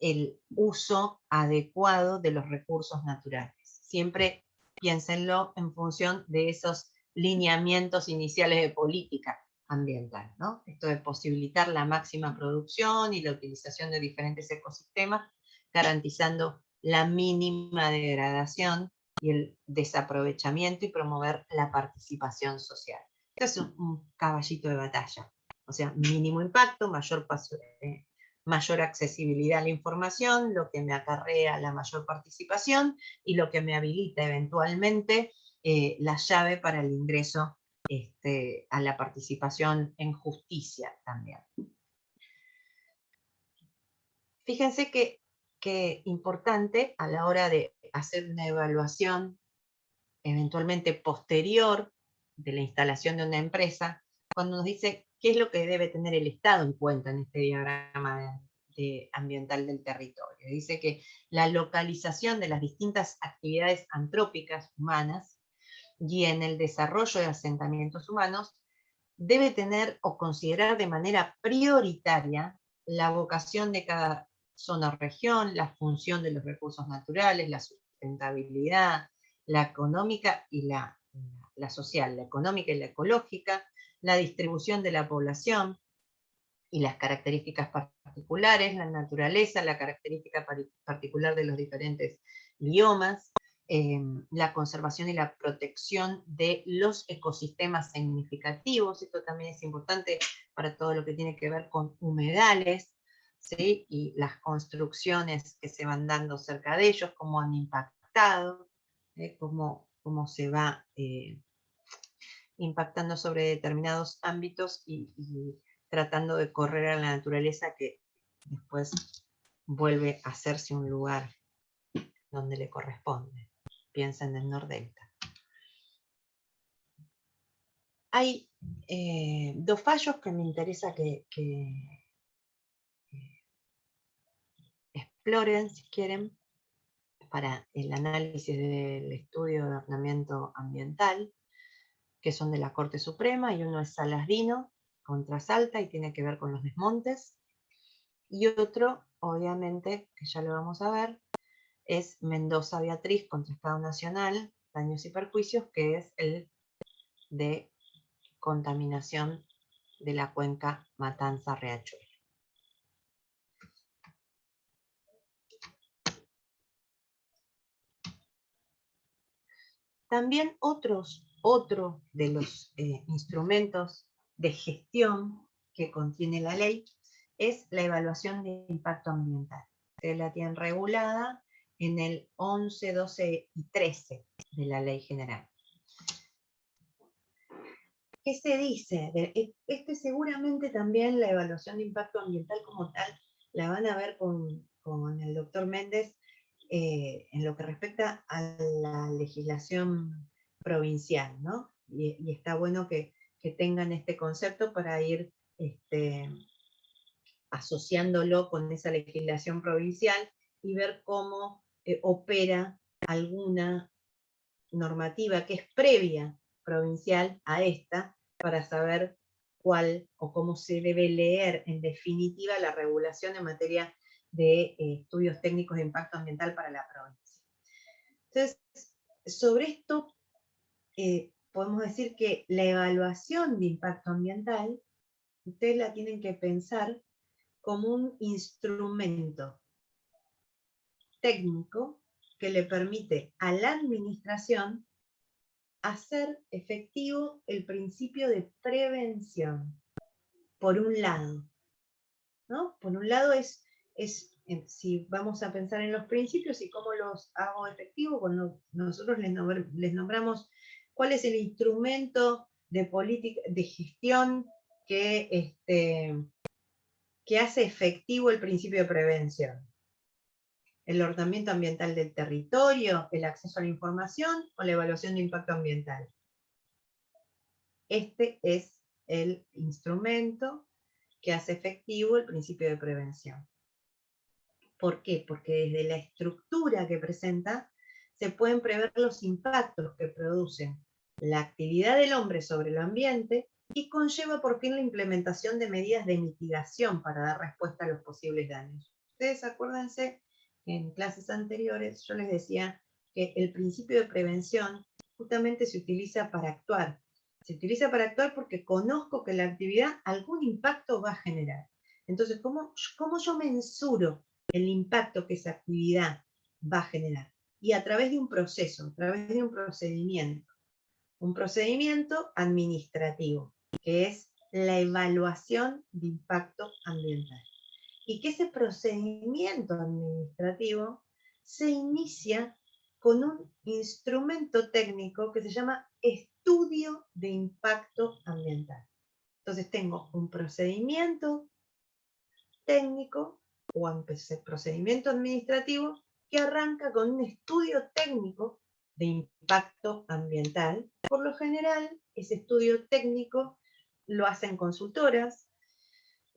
El uso adecuado de los recursos naturales. Siempre piénsenlo en función de esos lineamientos iniciales de política ambiental, ¿no? Esto de posibilitar la máxima producción y la utilización de diferentes ecosistemas, garantizando la mínima degradación y el desaprovechamiento, y promover la participación social. Esto es un caballito de batalla. O sea, mínimo impacto, mayor accesibilidad a la información, lo que me acarrea la mayor participación y lo que me habilita eventualmente la llave para el ingreso a la participación en justicia también. Fíjense que importante a la hora de hacer una evaluación eventualmente posterior de la instalación de una empresa, cuando nos dice qué es lo que debe tener el Estado en cuenta en este diagrama ambiental del territorio. Dice que la localización de las distintas actividades antrópicas humanas y en el desarrollo de asentamientos humanos debe tener o considerar de manera prioritaria la vocación de cada zona o región, la función de los recursos naturales, la sustentabilidad, la económica y la social, la económica y la ecológica, la distribución de la población y las características particulares, la naturaleza, la característica particular de los diferentes biomas, la conservación y la protección de los ecosistemas significativos. Esto también es importante para todo lo que tiene que ver con humedales, ¿sí? Y las construcciones que se van dando cerca de ellos, cómo han impactado, cómo se va impactando sobre determinados ámbitos y tratando de correr a la naturaleza, que después vuelve a hacerse un lugar donde le corresponde. Piensa en el Nordelta. Hay dos fallos que me interesa que exploren, si quieren, para el análisis del estudio de ordenamiento ambiental, que son de la Corte Suprema, y uno es Salas-Dino contra Salta y tiene que ver con los desmontes, y otro, obviamente, que ya lo vamos a ver, es Mendoza-Beatriz contra Estado Nacional, daños y perjuicios, que es el de contaminación de la cuenca Matanza-Riachuelo. También otro de los instrumentos de gestión que contiene la ley es la evaluación de impacto ambiental. Ustedes la tienen regulada en el 11, 12 y 13 de la Ley General. ¿Qué se dice? Seguramente también la evaluación de impacto ambiental como tal la van a ver con el doctor Méndez en lo que respecta a la legislación provincial, ¿no? Y está bueno que tengan este concepto para ir asociándolo con esa legislación provincial y ver cómo opera alguna normativa que es previa provincial a esta, para saber cuál o cómo se debe leer en definitiva la regulación en materia de estudios técnicos de impacto ambiental para la provincia. Entonces, sobre esto podemos decir que la evaluación de impacto ambiental, ustedes la tienen que pensar como un instrumento técnico que le permite a la administración hacer efectivo el principio de prevención, por un lado, ¿no? Por un lado si vamos a pensar en los principios y cómo los hago efectivos, cuando nosotros les nombramos cuál es el instrumento de política, de gestión que hace efectivo el principio de prevención. El ordenamiento ambiental del territorio, el acceso a la información o la evaluación de impacto ambiental. Este es el instrumento que hace efectivo el principio de prevención. ¿Por qué? Porque desde la estructura que presenta se pueden prever los impactos que producen la actividad del hombre sobre el ambiente y conlleva por fin la implementación de medidas de mitigación para dar respuesta a los posibles daños. Ustedes acuérdense que en clases anteriores yo les decía que el principio de prevención justamente se utiliza para actuar. Se utiliza para actuar porque conozco que la actividad algún impacto va a generar. Entonces, ¿cómo yo mensuro el impacto que esa actividad va a generar? Y a través de un proceso, a través de un procedimiento administrativo, que es la evaluación de impacto ambiental. Y que ese procedimiento administrativo se inicia con un instrumento técnico que se llama estudio de impacto ambiental. Entonces tengo un procedimiento técnico o un procedimiento administrativo que arranca con un estudio técnico de impacto ambiental. Por lo general, ese estudio técnico lo hacen consultoras.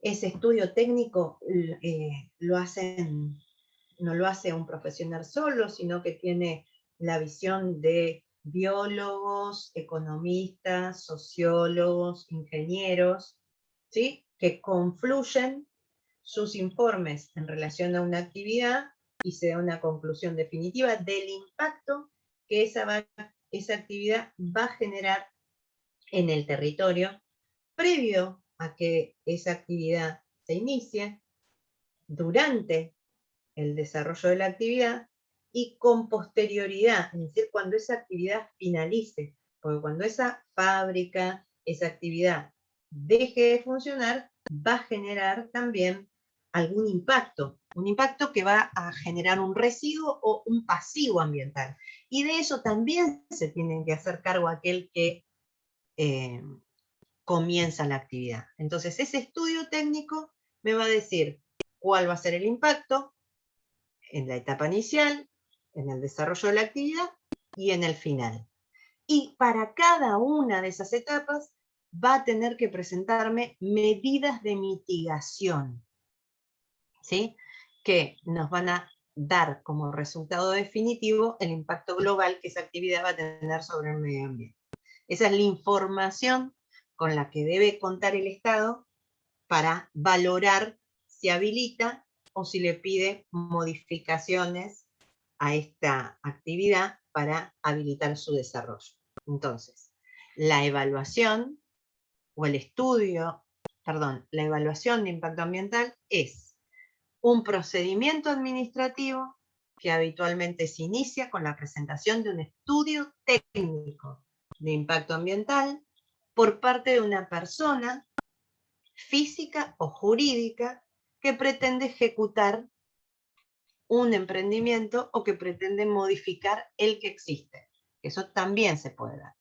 Ese estudio técnico no lo hace un profesional solo, sino que tiene la visión de biólogos, economistas, sociólogos, ingenieros, ¿sí? Que confluyen sus informes en relación a una actividad y se da una conclusión definitiva del impacto que esa actividad va a generar en el territorio, previo a que esa actividad se inicie, durante el desarrollo de la actividad y con posterioridad, es decir, cuando esa actividad finalice, porque cuando esa fábrica, esa actividad deje de funcionar, va a generar también algún impacto, un impacto que va a generar un residuo o un pasivo ambiental. Y de eso también se tiene que hacer cargo aquel que comienza la actividad. Entonces, ese estudio técnico me va a decir cuál va a ser el impacto en la etapa inicial, en el desarrollo de la actividad y en el final. Y para cada una de esas etapas va a tener que presentarme medidas de mitigación, ¿sí? Que nos van a dar como resultado definitivo el impacto global que esa actividad va a tener sobre el medio ambiente. Esa es la información con la que debe contar el Estado para valorar si habilita o si le pide modificaciones a esta actividad para habilitar su desarrollo. Entonces, la evaluación o el estudio, perdón, la evaluación de impacto ambiental es un procedimiento administrativo que habitualmente se inicia con la presentación de un estudio técnico de impacto ambiental por parte de una persona física o jurídica que pretende ejecutar un emprendimiento o que pretende modificar el que existe. Eso también se puede dar.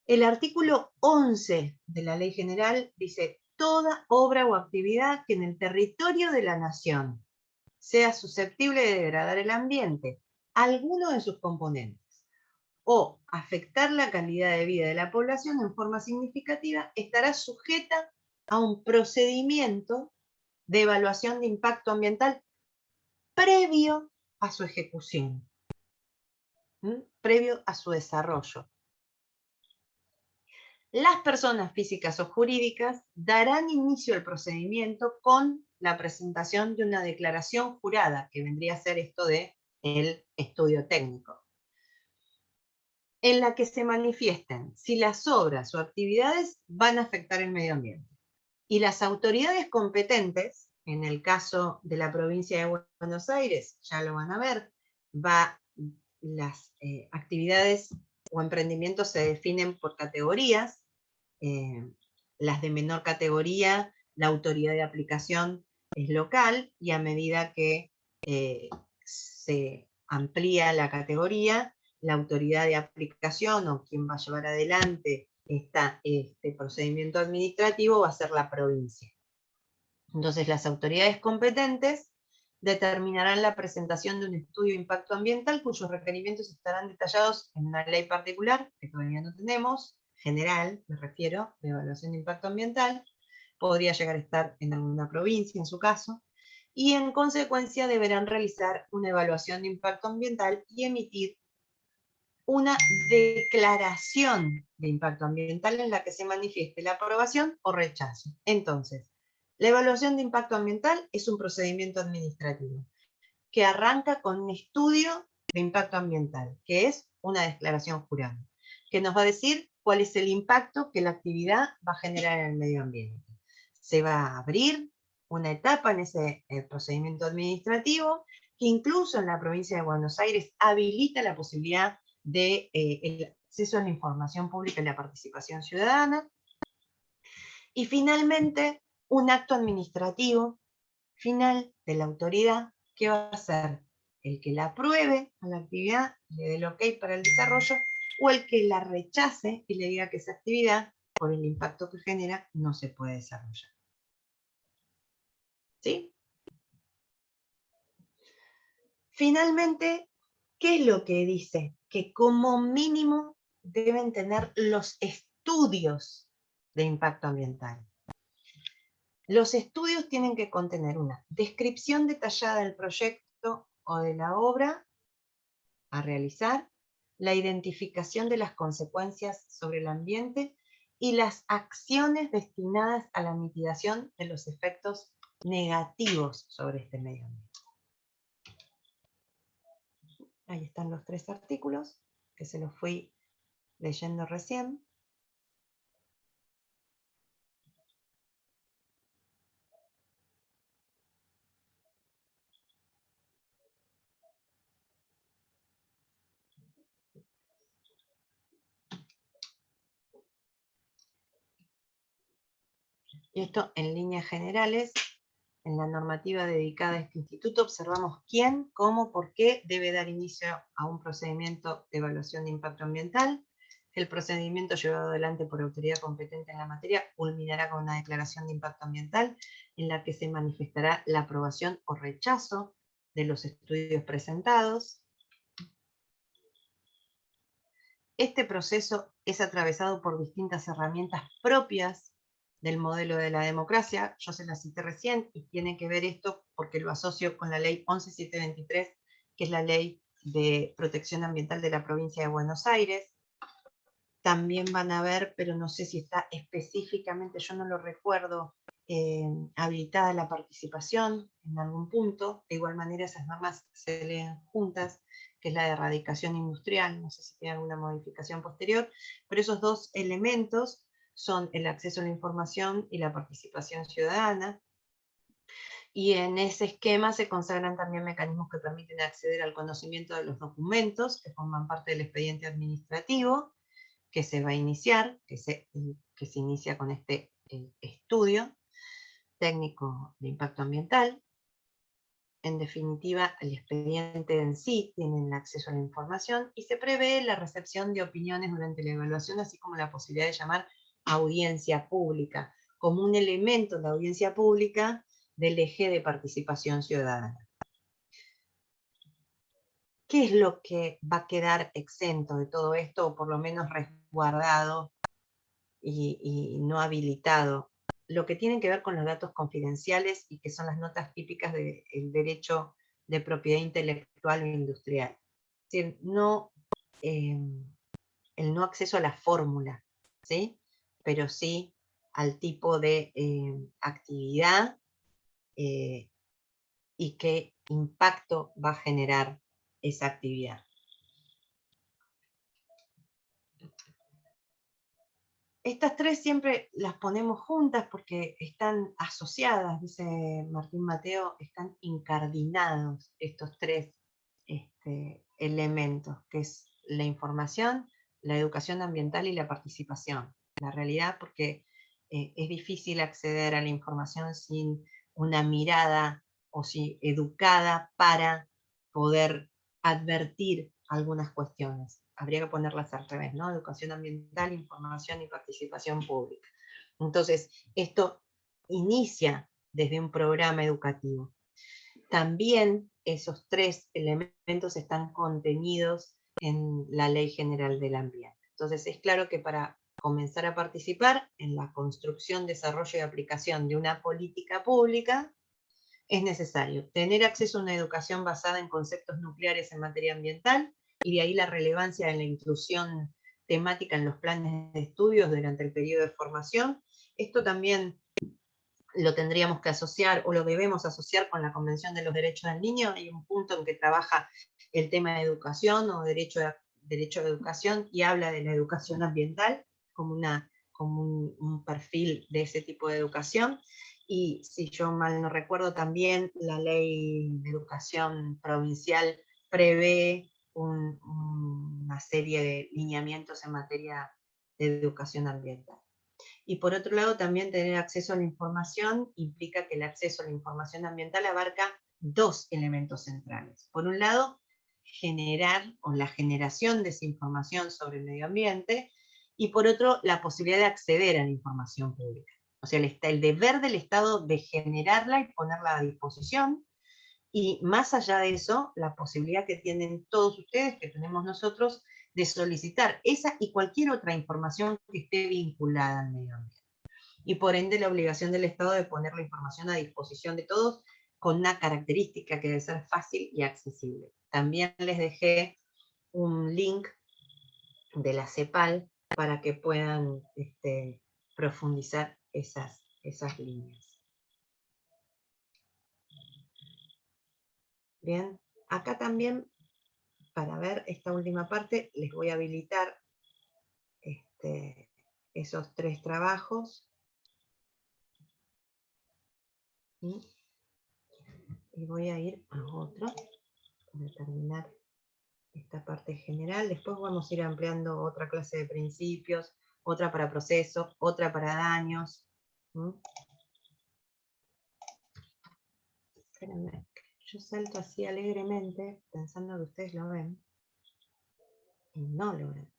El artículo 11 de la Ley General dice: toda obra o actividad que en el territorio de la nación sea susceptible de degradar el ambiente, alguno de sus componentes, o afectar la calidad de vida de la población en forma significativa, estará sujeta a un procedimiento de evaluación de impacto ambiental previo a su ejecución, previo a su desarrollo. Las personas físicas o jurídicas darán inicio al procedimiento con la presentación de una declaración jurada, que vendría a ser esto de el estudio técnico, en la que se manifiesten si las obras o actividades van a afectar el medio ambiente. Y las autoridades competentes, en el caso de la provincia de Buenos Aires, ya lo van a ver, las actividades o emprendimientos se definen por categorías. Las de menor categoría, la autoridad de aplicación es local, y a medida que se amplía la categoría, la autoridad de aplicación o quien va a llevar adelante este procedimiento administrativo va a ser la provincia. Entonces, las autoridades competentes determinarán la presentación de un estudio de impacto ambiental cuyos requerimientos estarán detallados en una ley particular, que todavía no tenemos, general, me refiero, de evaluación de impacto ambiental, podría llegar a estar en alguna provincia en su caso, y en consecuencia deberán realizar una evaluación de impacto ambiental y emitir una declaración de impacto ambiental en la que se manifieste la aprobación o rechazo. Entonces, la evaluación de impacto ambiental es un procedimiento administrativo que arranca con un estudio de impacto ambiental, que es una declaración jurada, que nos va a decir cuál es el impacto que la actividad va a generar en el medio ambiente. Se va a abrir una etapa en ese procedimiento administrativo, que incluso en la provincia de Buenos Aires habilita la posibilidad de el acceso a la información pública y la participación ciudadana. Y finalmente, un acto administrativo final de la autoridad, que va a ser el que la apruebe a la actividad, le dé el ok para el desarrollo, o el que la rechace y le diga que esa actividad, por el impacto que genera, no se puede desarrollar. ¿Sí? Finalmente, ¿qué es lo que dice? Que como mínimo deben tener los estudios de impacto ambiental. Los estudios tienen que contener una descripción detallada del proyecto o de la obra a realizar, la identificación de las consecuencias sobre el ambiente y las acciones destinadas a la mitigación de los efectos negativos sobre este medio ambiente. Ahí están los 3 artículos, que se los fui leyendo recién. Y esto en líneas generales, en la normativa dedicada a este instituto, observamos quién, cómo, por qué debe dar inicio a un procedimiento de evaluación de impacto ambiental. El procedimiento llevado adelante por autoridad competente en la materia culminará con una declaración de impacto ambiental en la que se manifestará la aprobación o rechazo de los estudios presentados. Este proceso es atravesado por distintas herramientas propias del modelo de la democracia. Yo se las cité recién y tiene que ver esto porque lo asocio con la ley 11723, que es la ley de protección ambiental de la provincia de Buenos Aires. También van a ver, pero no sé si está específicamente, yo no lo recuerdo, habilitada la participación en algún punto. De igual manera esas normas se leen juntas, que es la de erradicación industrial, no sé si tiene alguna modificación posterior, pero esos dos elementos son el acceso a la información y la participación ciudadana. Y en ese esquema se consagran también mecanismos que permiten acceder al conocimiento de los documentos que forman parte del expediente administrativo, que se va a iniciar, que se inicia con este estudio técnico de impacto ambiental. En definitiva, el expediente en sí tiene el acceso a la información y se prevé la recepción de opiniones durante la evaluación, así como la posibilidad de llamar audiencia pública, como un elemento de la audiencia pública del eje de participación ciudadana. ¿Qué es lo que va a quedar exento de todo esto, o por lo menos resguardado y no habilitado? Lo que tiene que ver con los datos confidenciales y que son las notas típicas del derecho de propiedad intelectual o industrial. Es decir, el no acceso a la fórmula, ¿sí? Pero sí al tipo de actividad y qué impacto va a generar esa actividad. Estas tres siempre las ponemos juntas porque están asociadas, dice Martín Mateo, están incardinados estos tres elementos, que es la información, la educación ambiental y la participación. La realidad, porque es difícil acceder a la información sin una mirada o si educada para poder advertir algunas cuestiones. Habría que ponerlas al revés, ¿no? Educación ambiental, información y participación pública. Entonces, esto inicia desde un programa educativo. También esos tres elementos están contenidos en la Ley General del Ambiente. Entonces, es claro que para comenzar a participar en la construcción, desarrollo y aplicación de una política pública, es necesario tener acceso a una educación basada en conceptos nucleares en materia ambiental, y de ahí la relevancia de la inclusión temática en los planes de estudios durante el periodo de formación. Esto también lo tendríamos que asociar, o lo debemos asociar, con la Convención de los Derechos del Niño. Hay un punto en que trabaja el tema de educación o derecho a educación, y habla de la educación ambiental como un perfil de ese tipo de educación. Y si yo mal no recuerdo, también la ley de educación provincial prevé una serie de lineamientos en materia de educación ambiental. Y por otro lado, también tener acceso a la información implica que el acceso a la información ambiental abarca dos elementos centrales. Por un lado, generar o la generación de esa información sobre el medio ambiente, y por otro, la posibilidad de acceder a la información pública. O sea, el deber del Estado de generarla y ponerla a disposición, y más allá de eso, la posibilidad que tienen todos ustedes, que tenemos nosotros, de solicitar esa y cualquier otra información que esté vinculada al medio ambiente. Y por ende la obligación del Estado de poner la información a disposición de todos, con una característica que debe ser fácil y accesible. También les dejé un link de la CEPAL para que puedan profundizar esas líneas. Bien, acá también, para ver esta última parte, les voy a habilitar esos tres trabajos. Y voy a ir a otro para terminar esta parte general. Después vamos a ir ampliando otra clase de principios, otra para procesos, otra para daños, ¿Mm? Espérenme, yo salto así alegremente, pensando que ustedes lo ven, y no lo ven.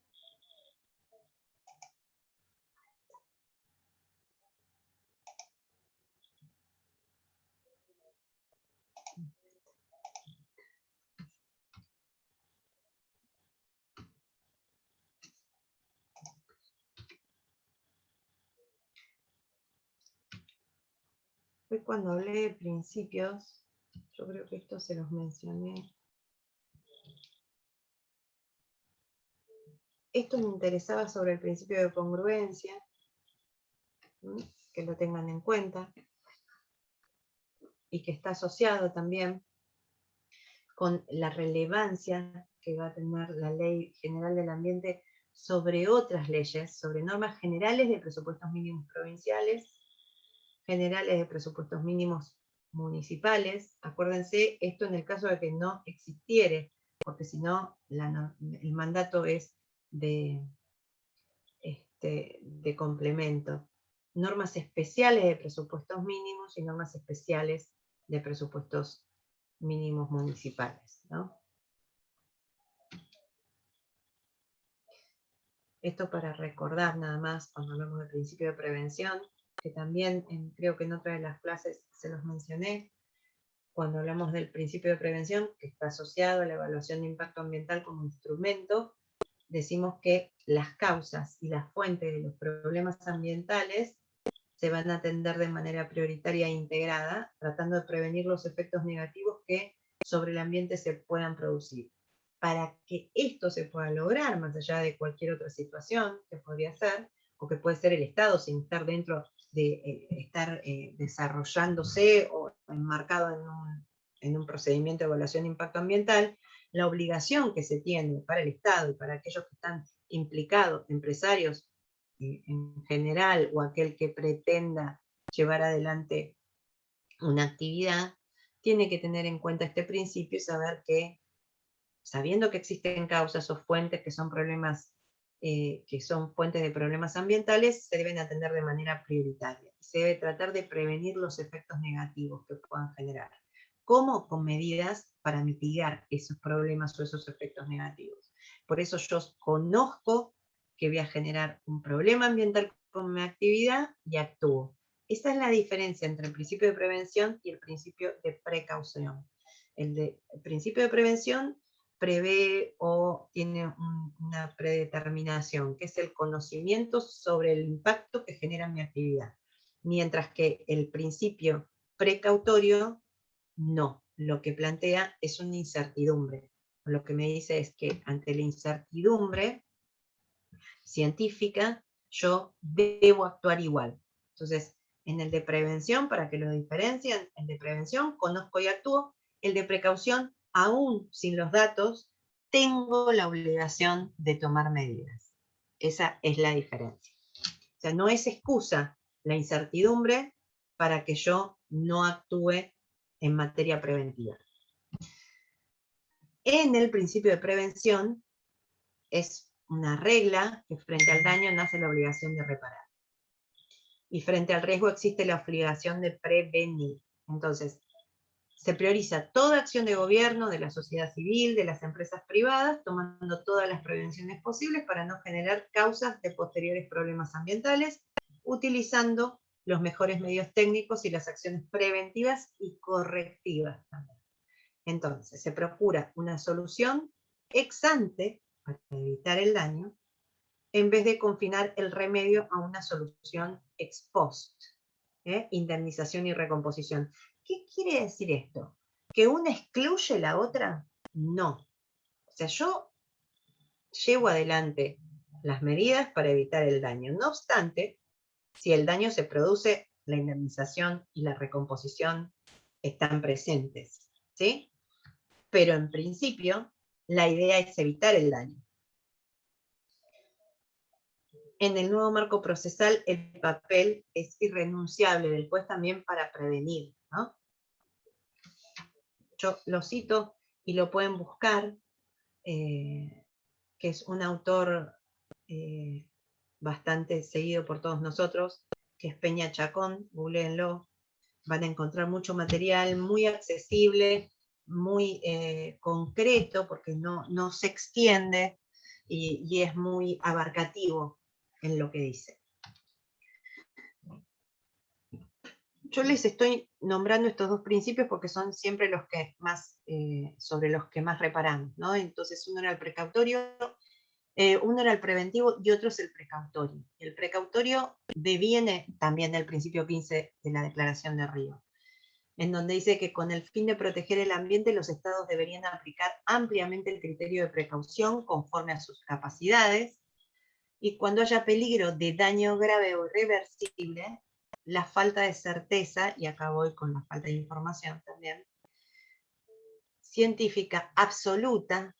Fue cuando hablé de principios, yo creo que esto se los mencioné. Esto me interesaba sobre el principio de congruencia, que lo tengan en cuenta, y que está asociado también con la relevancia que va a tener la Ley General del Ambiente sobre otras leyes, sobre normas generales de presupuestos mínimos provinciales, generales de presupuestos mínimos municipales. Acuérdense, esto en el caso de que no existiere, porque si no, el mandato es de complemento. Normas especiales de presupuestos mínimos y normas especiales de presupuestos mínimos municipales, ¿no? Esto para recordar nada más, cuando hablamos del principio de prevención, que también creo que en otra de las clases se los mencioné, cuando hablamos del principio de prevención, que está asociado a la evaluación de impacto ambiental como instrumento, decimos que las causas y las fuentes de los problemas ambientales se van a atender de manera prioritaria e integrada, tratando de prevenir los efectos negativos que sobre el ambiente se puedan producir. Para que esto se pueda lograr, más allá de cualquier otra situación que podría ser, o que puede ser el Estado sin estar dentro de estar desarrollándose o enmarcado en un procedimiento de evaluación de impacto ambiental, la obligación que se tiene para el Estado y para aquellos que están implicados, empresarios en general, o aquel que pretenda llevar adelante una actividad, tiene que tener en cuenta este principio y saber que, sabiendo que existen causas o fuentes que son problemas, que son fuentes de problemas ambientales, se deben atender de manera prioritaria. Se debe tratar de prevenir los efectos negativos que puedan generar. ¿Cómo? Con medidas para mitigar esos problemas o esos efectos negativos. Por eso yo conozco que voy a generar un problema ambiental con mi actividad y actúo. Esa es la diferencia entre el principio de prevención y el principio de precaución. El principio de prevención prevé o tiene una predeterminación, que es el conocimiento sobre el impacto que genera mi actividad. Mientras que el principio precautorio no, lo que plantea es una incertidumbre. Lo que me dice es que ante la incertidumbre científica, yo debo actuar igual. Entonces, en el de prevención, para que lo diferencien, el de prevención, conozco y actúo, el de precaución, aún sin los datos, tengo la obligación de tomar medidas. Esa es la diferencia. O sea, no es excusa la incertidumbre para que yo no actúe en materia preventiva. En el principio de prevención es una regla que frente al daño nace la obligación de reparar. Y frente al riesgo existe la obligación de prevenir. Entonces, se prioriza toda acción de gobierno, de la sociedad civil, de las empresas privadas, tomando todas las prevenciones posibles para no generar causas de posteriores problemas ambientales, utilizando los mejores medios técnicos y las acciones preventivas y correctivas también. Entonces, se procura una solución ex ante para evitar el daño, en vez de confinar el remedio a una solución ex post, indemnización y recomposición. ¿Qué quiere decir esto? ¿Que una excluye la otra? No. O sea, yo llevo adelante las medidas para evitar el daño. No obstante, si el daño se produce, la indemnización y la recomposición están presentes, ¿sí? Pero en principio, la idea es evitar el daño. En el nuevo marco procesal, el papel es irrenunciable del juez también para prevenir, ¿no? Yo lo cito y lo pueden buscar, que es un autor bastante seguido por todos nosotros, que es Peña Chacón, googleenlo, van a encontrar mucho material muy accesible, muy concreto, porque no se extiende y es muy abarcativo en lo que dice. Yo les estoy nombrando estos dos principios porque son siempre los que más, sobre los que más reparamos, ¿no? Entonces uno era el precautorio, uno era el preventivo y otro es el precautorio. El precautorio deviene también del principio 15 de la Declaración de Río, en donde dice que con el fin de proteger el ambiente los estados deberían aplicar ampliamente el criterio de precaución conforme a sus capacidades, y cuando haya peligro de daño grave o irreversible, la falta de certeza, y acá voy con la falta de información también, científica absoluta,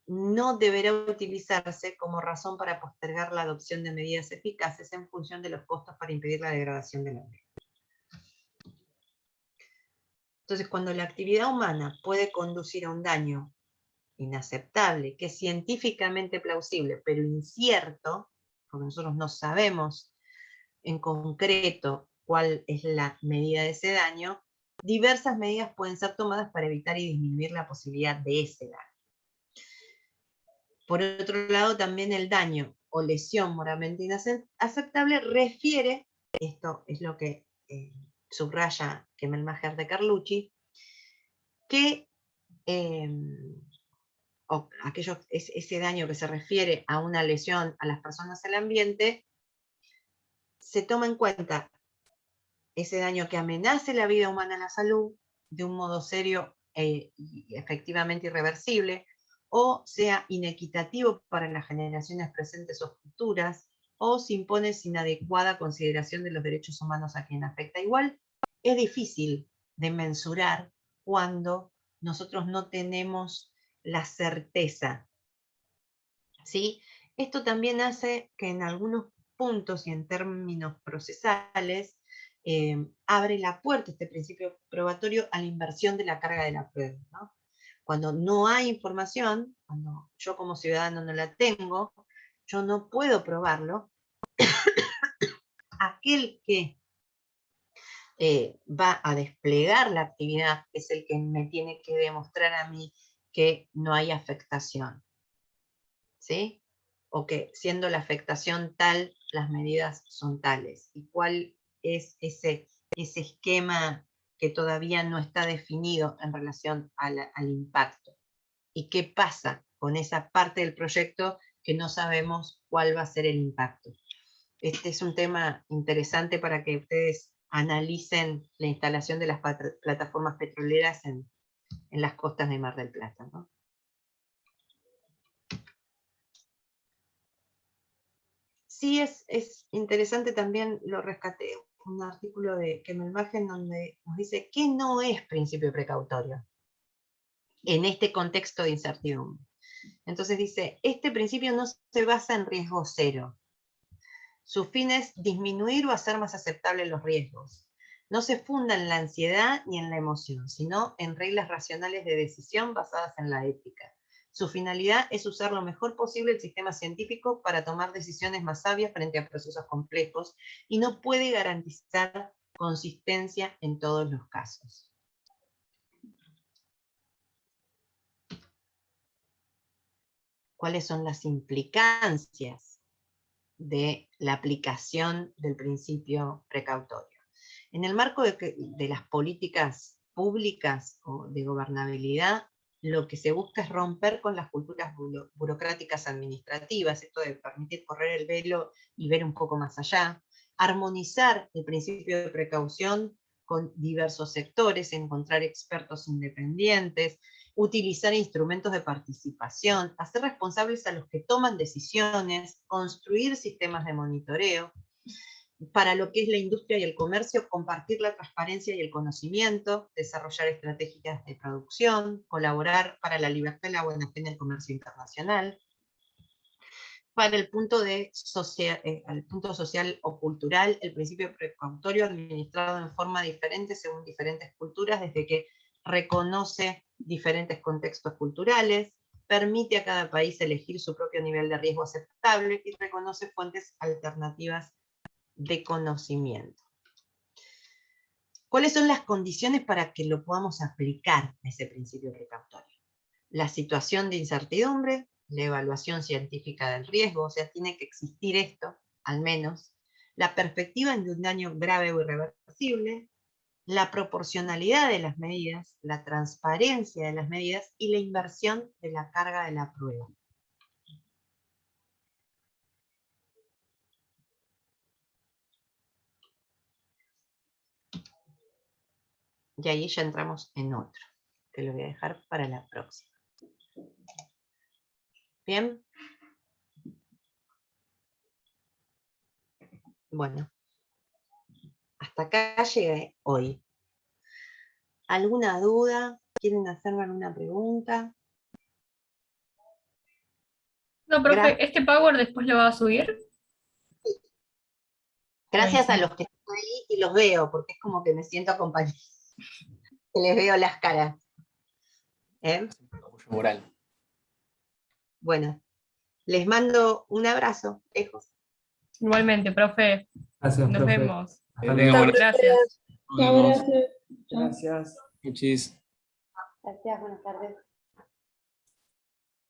no deberá utilizarse como razón para postergar la adopción de medidas eficaces en función de los costos para impedir la degradación del ambiente. Entonces, cuando la actividad humana puede conducir a un daño inaceptable, que es científicamente plausible, pero incierto, porque nosotros no sabemos en concreto cuál es la medida de ese daño, diversas medidas pueden ser tomadas para evitar y disminuir la posibilidad de ese daño. Por otro lado, también el daño o lesión moralmente inaceptable refiere, esto es lo que subraya Kemelmacher de Carlucci, que ese daño que se refiere a una lesión a las personas, al ambiente, se toma en cuenta ese daño que amenace la vida humana, la salud, de un modo serio y efectivamente irreversible, o sea inequitativo para las generaciones presentes o futuras, o se impone sin adecuada consideración de los derechos humanos a quien afecta. Igual es difícil de mensurar cuando nosotros no tenemos la certeza, ¿sí? Esto también hace que en algunos puntos y en términos procesales abre la puerta este principio probatorio a la inversión de la carga de la prueba, ¿no? Cuando no hay información, cuando yo como ciudadano no la tengo, yo no puedo probarlo. Aquel que va a desplegar la actividad es el que me tiene que demostrar a mí que no hay afectación, ¿sí? O que siendo la afectación tal, las medidas son tales. ¿Y cuál es ese esquema que todavía no está definido en relación al impacto? ¿Y qué pasa con esa parte del proyecto que no sabemos cuál va a ser el impacto? Este es un tema interesante para que ustedes analicen la instalación de las plataformas petroleras en las costas de Mar del Plata, ¿no? Sí, es interesante también, lo rescaté, un artículo de Kemelmacher donde nos dice que no es principio precautorio en este contexto de incertidumbre. Entonces dice, este principio no se basa en riesgo cero. Su fin es disminuir o hacer más aceptables los riesgos. No se funda en la ansiedad ni en la emoción, sino en reglas racionales de decisión basadas en la ética. Su finalidad es usar lo mejor posible el sistema científico para tomar decisiones más sabias frente a procesos complejos y no puede garantizar consistencia en todos los casos. ¿Cuáles son las implicancias de la aplicación del principio precautorio? En el marco de las políticas públicas o de gobernabilidad, lo que se busca es romper con las culturas burocráticas administrativas, esto de permitir correr el velo y ver un poco más allá, armonizar el principio de precaución con diversos sectores, encontrar expertos independientes, utilizar instrumentos de participación, hacer responsables a los que toman decisiones, construir sistemas de monitoreo. Para lo que es la industria y el comercio, compartir la transparencia y el conocimiento, desarrollar estrategias de producción, colaborar para la libertad y la buena fe en el comercio internacional. Para el punto social o cultural, el principio precautorio administrado en forma diferente según diferentes culturas, desde que reconoce diferentes contextos culturales, permite a cada país elegir su propio nivel de riesgo aceptable y reconoce fuentes alternativas de conocimiento. ¿Cuáles son las condiciones para que lo podamos aplicar, ese principio precautorio? La situación de incertidumbre, la evaluación científica del riesgo, o sea, tiene que existir esto, al menos, la perspectiva de un daño grave o irreversible, la proporcionalidad de las medidas, la transparencia de las medidas y la inversión de la carga de la prueba. Y ahí ya entramos en otro, que lo voy a dejar para la próxima. ¿Bien? Bueno, hasta acá llegué hoy. ¿Alguna duda? ¿Quieren hacerme alguna pregunta? No, profe, Gracias. ¿este Power después lo va a subir? Gracias a Buenísimo. los que están ahí y los veo, porque es como que me siento acompañada. Que les veo las caras. ¿Eh? Apoyo moral. Bueno, les mando un abrazo, lejos. Igualmente, profe, Gracias, nos profe. vemos. Hasta Tengan luego. buenas Gracias. Nos vemos. Gracias. Gracias. Muchis. Gracias, buenas tardes.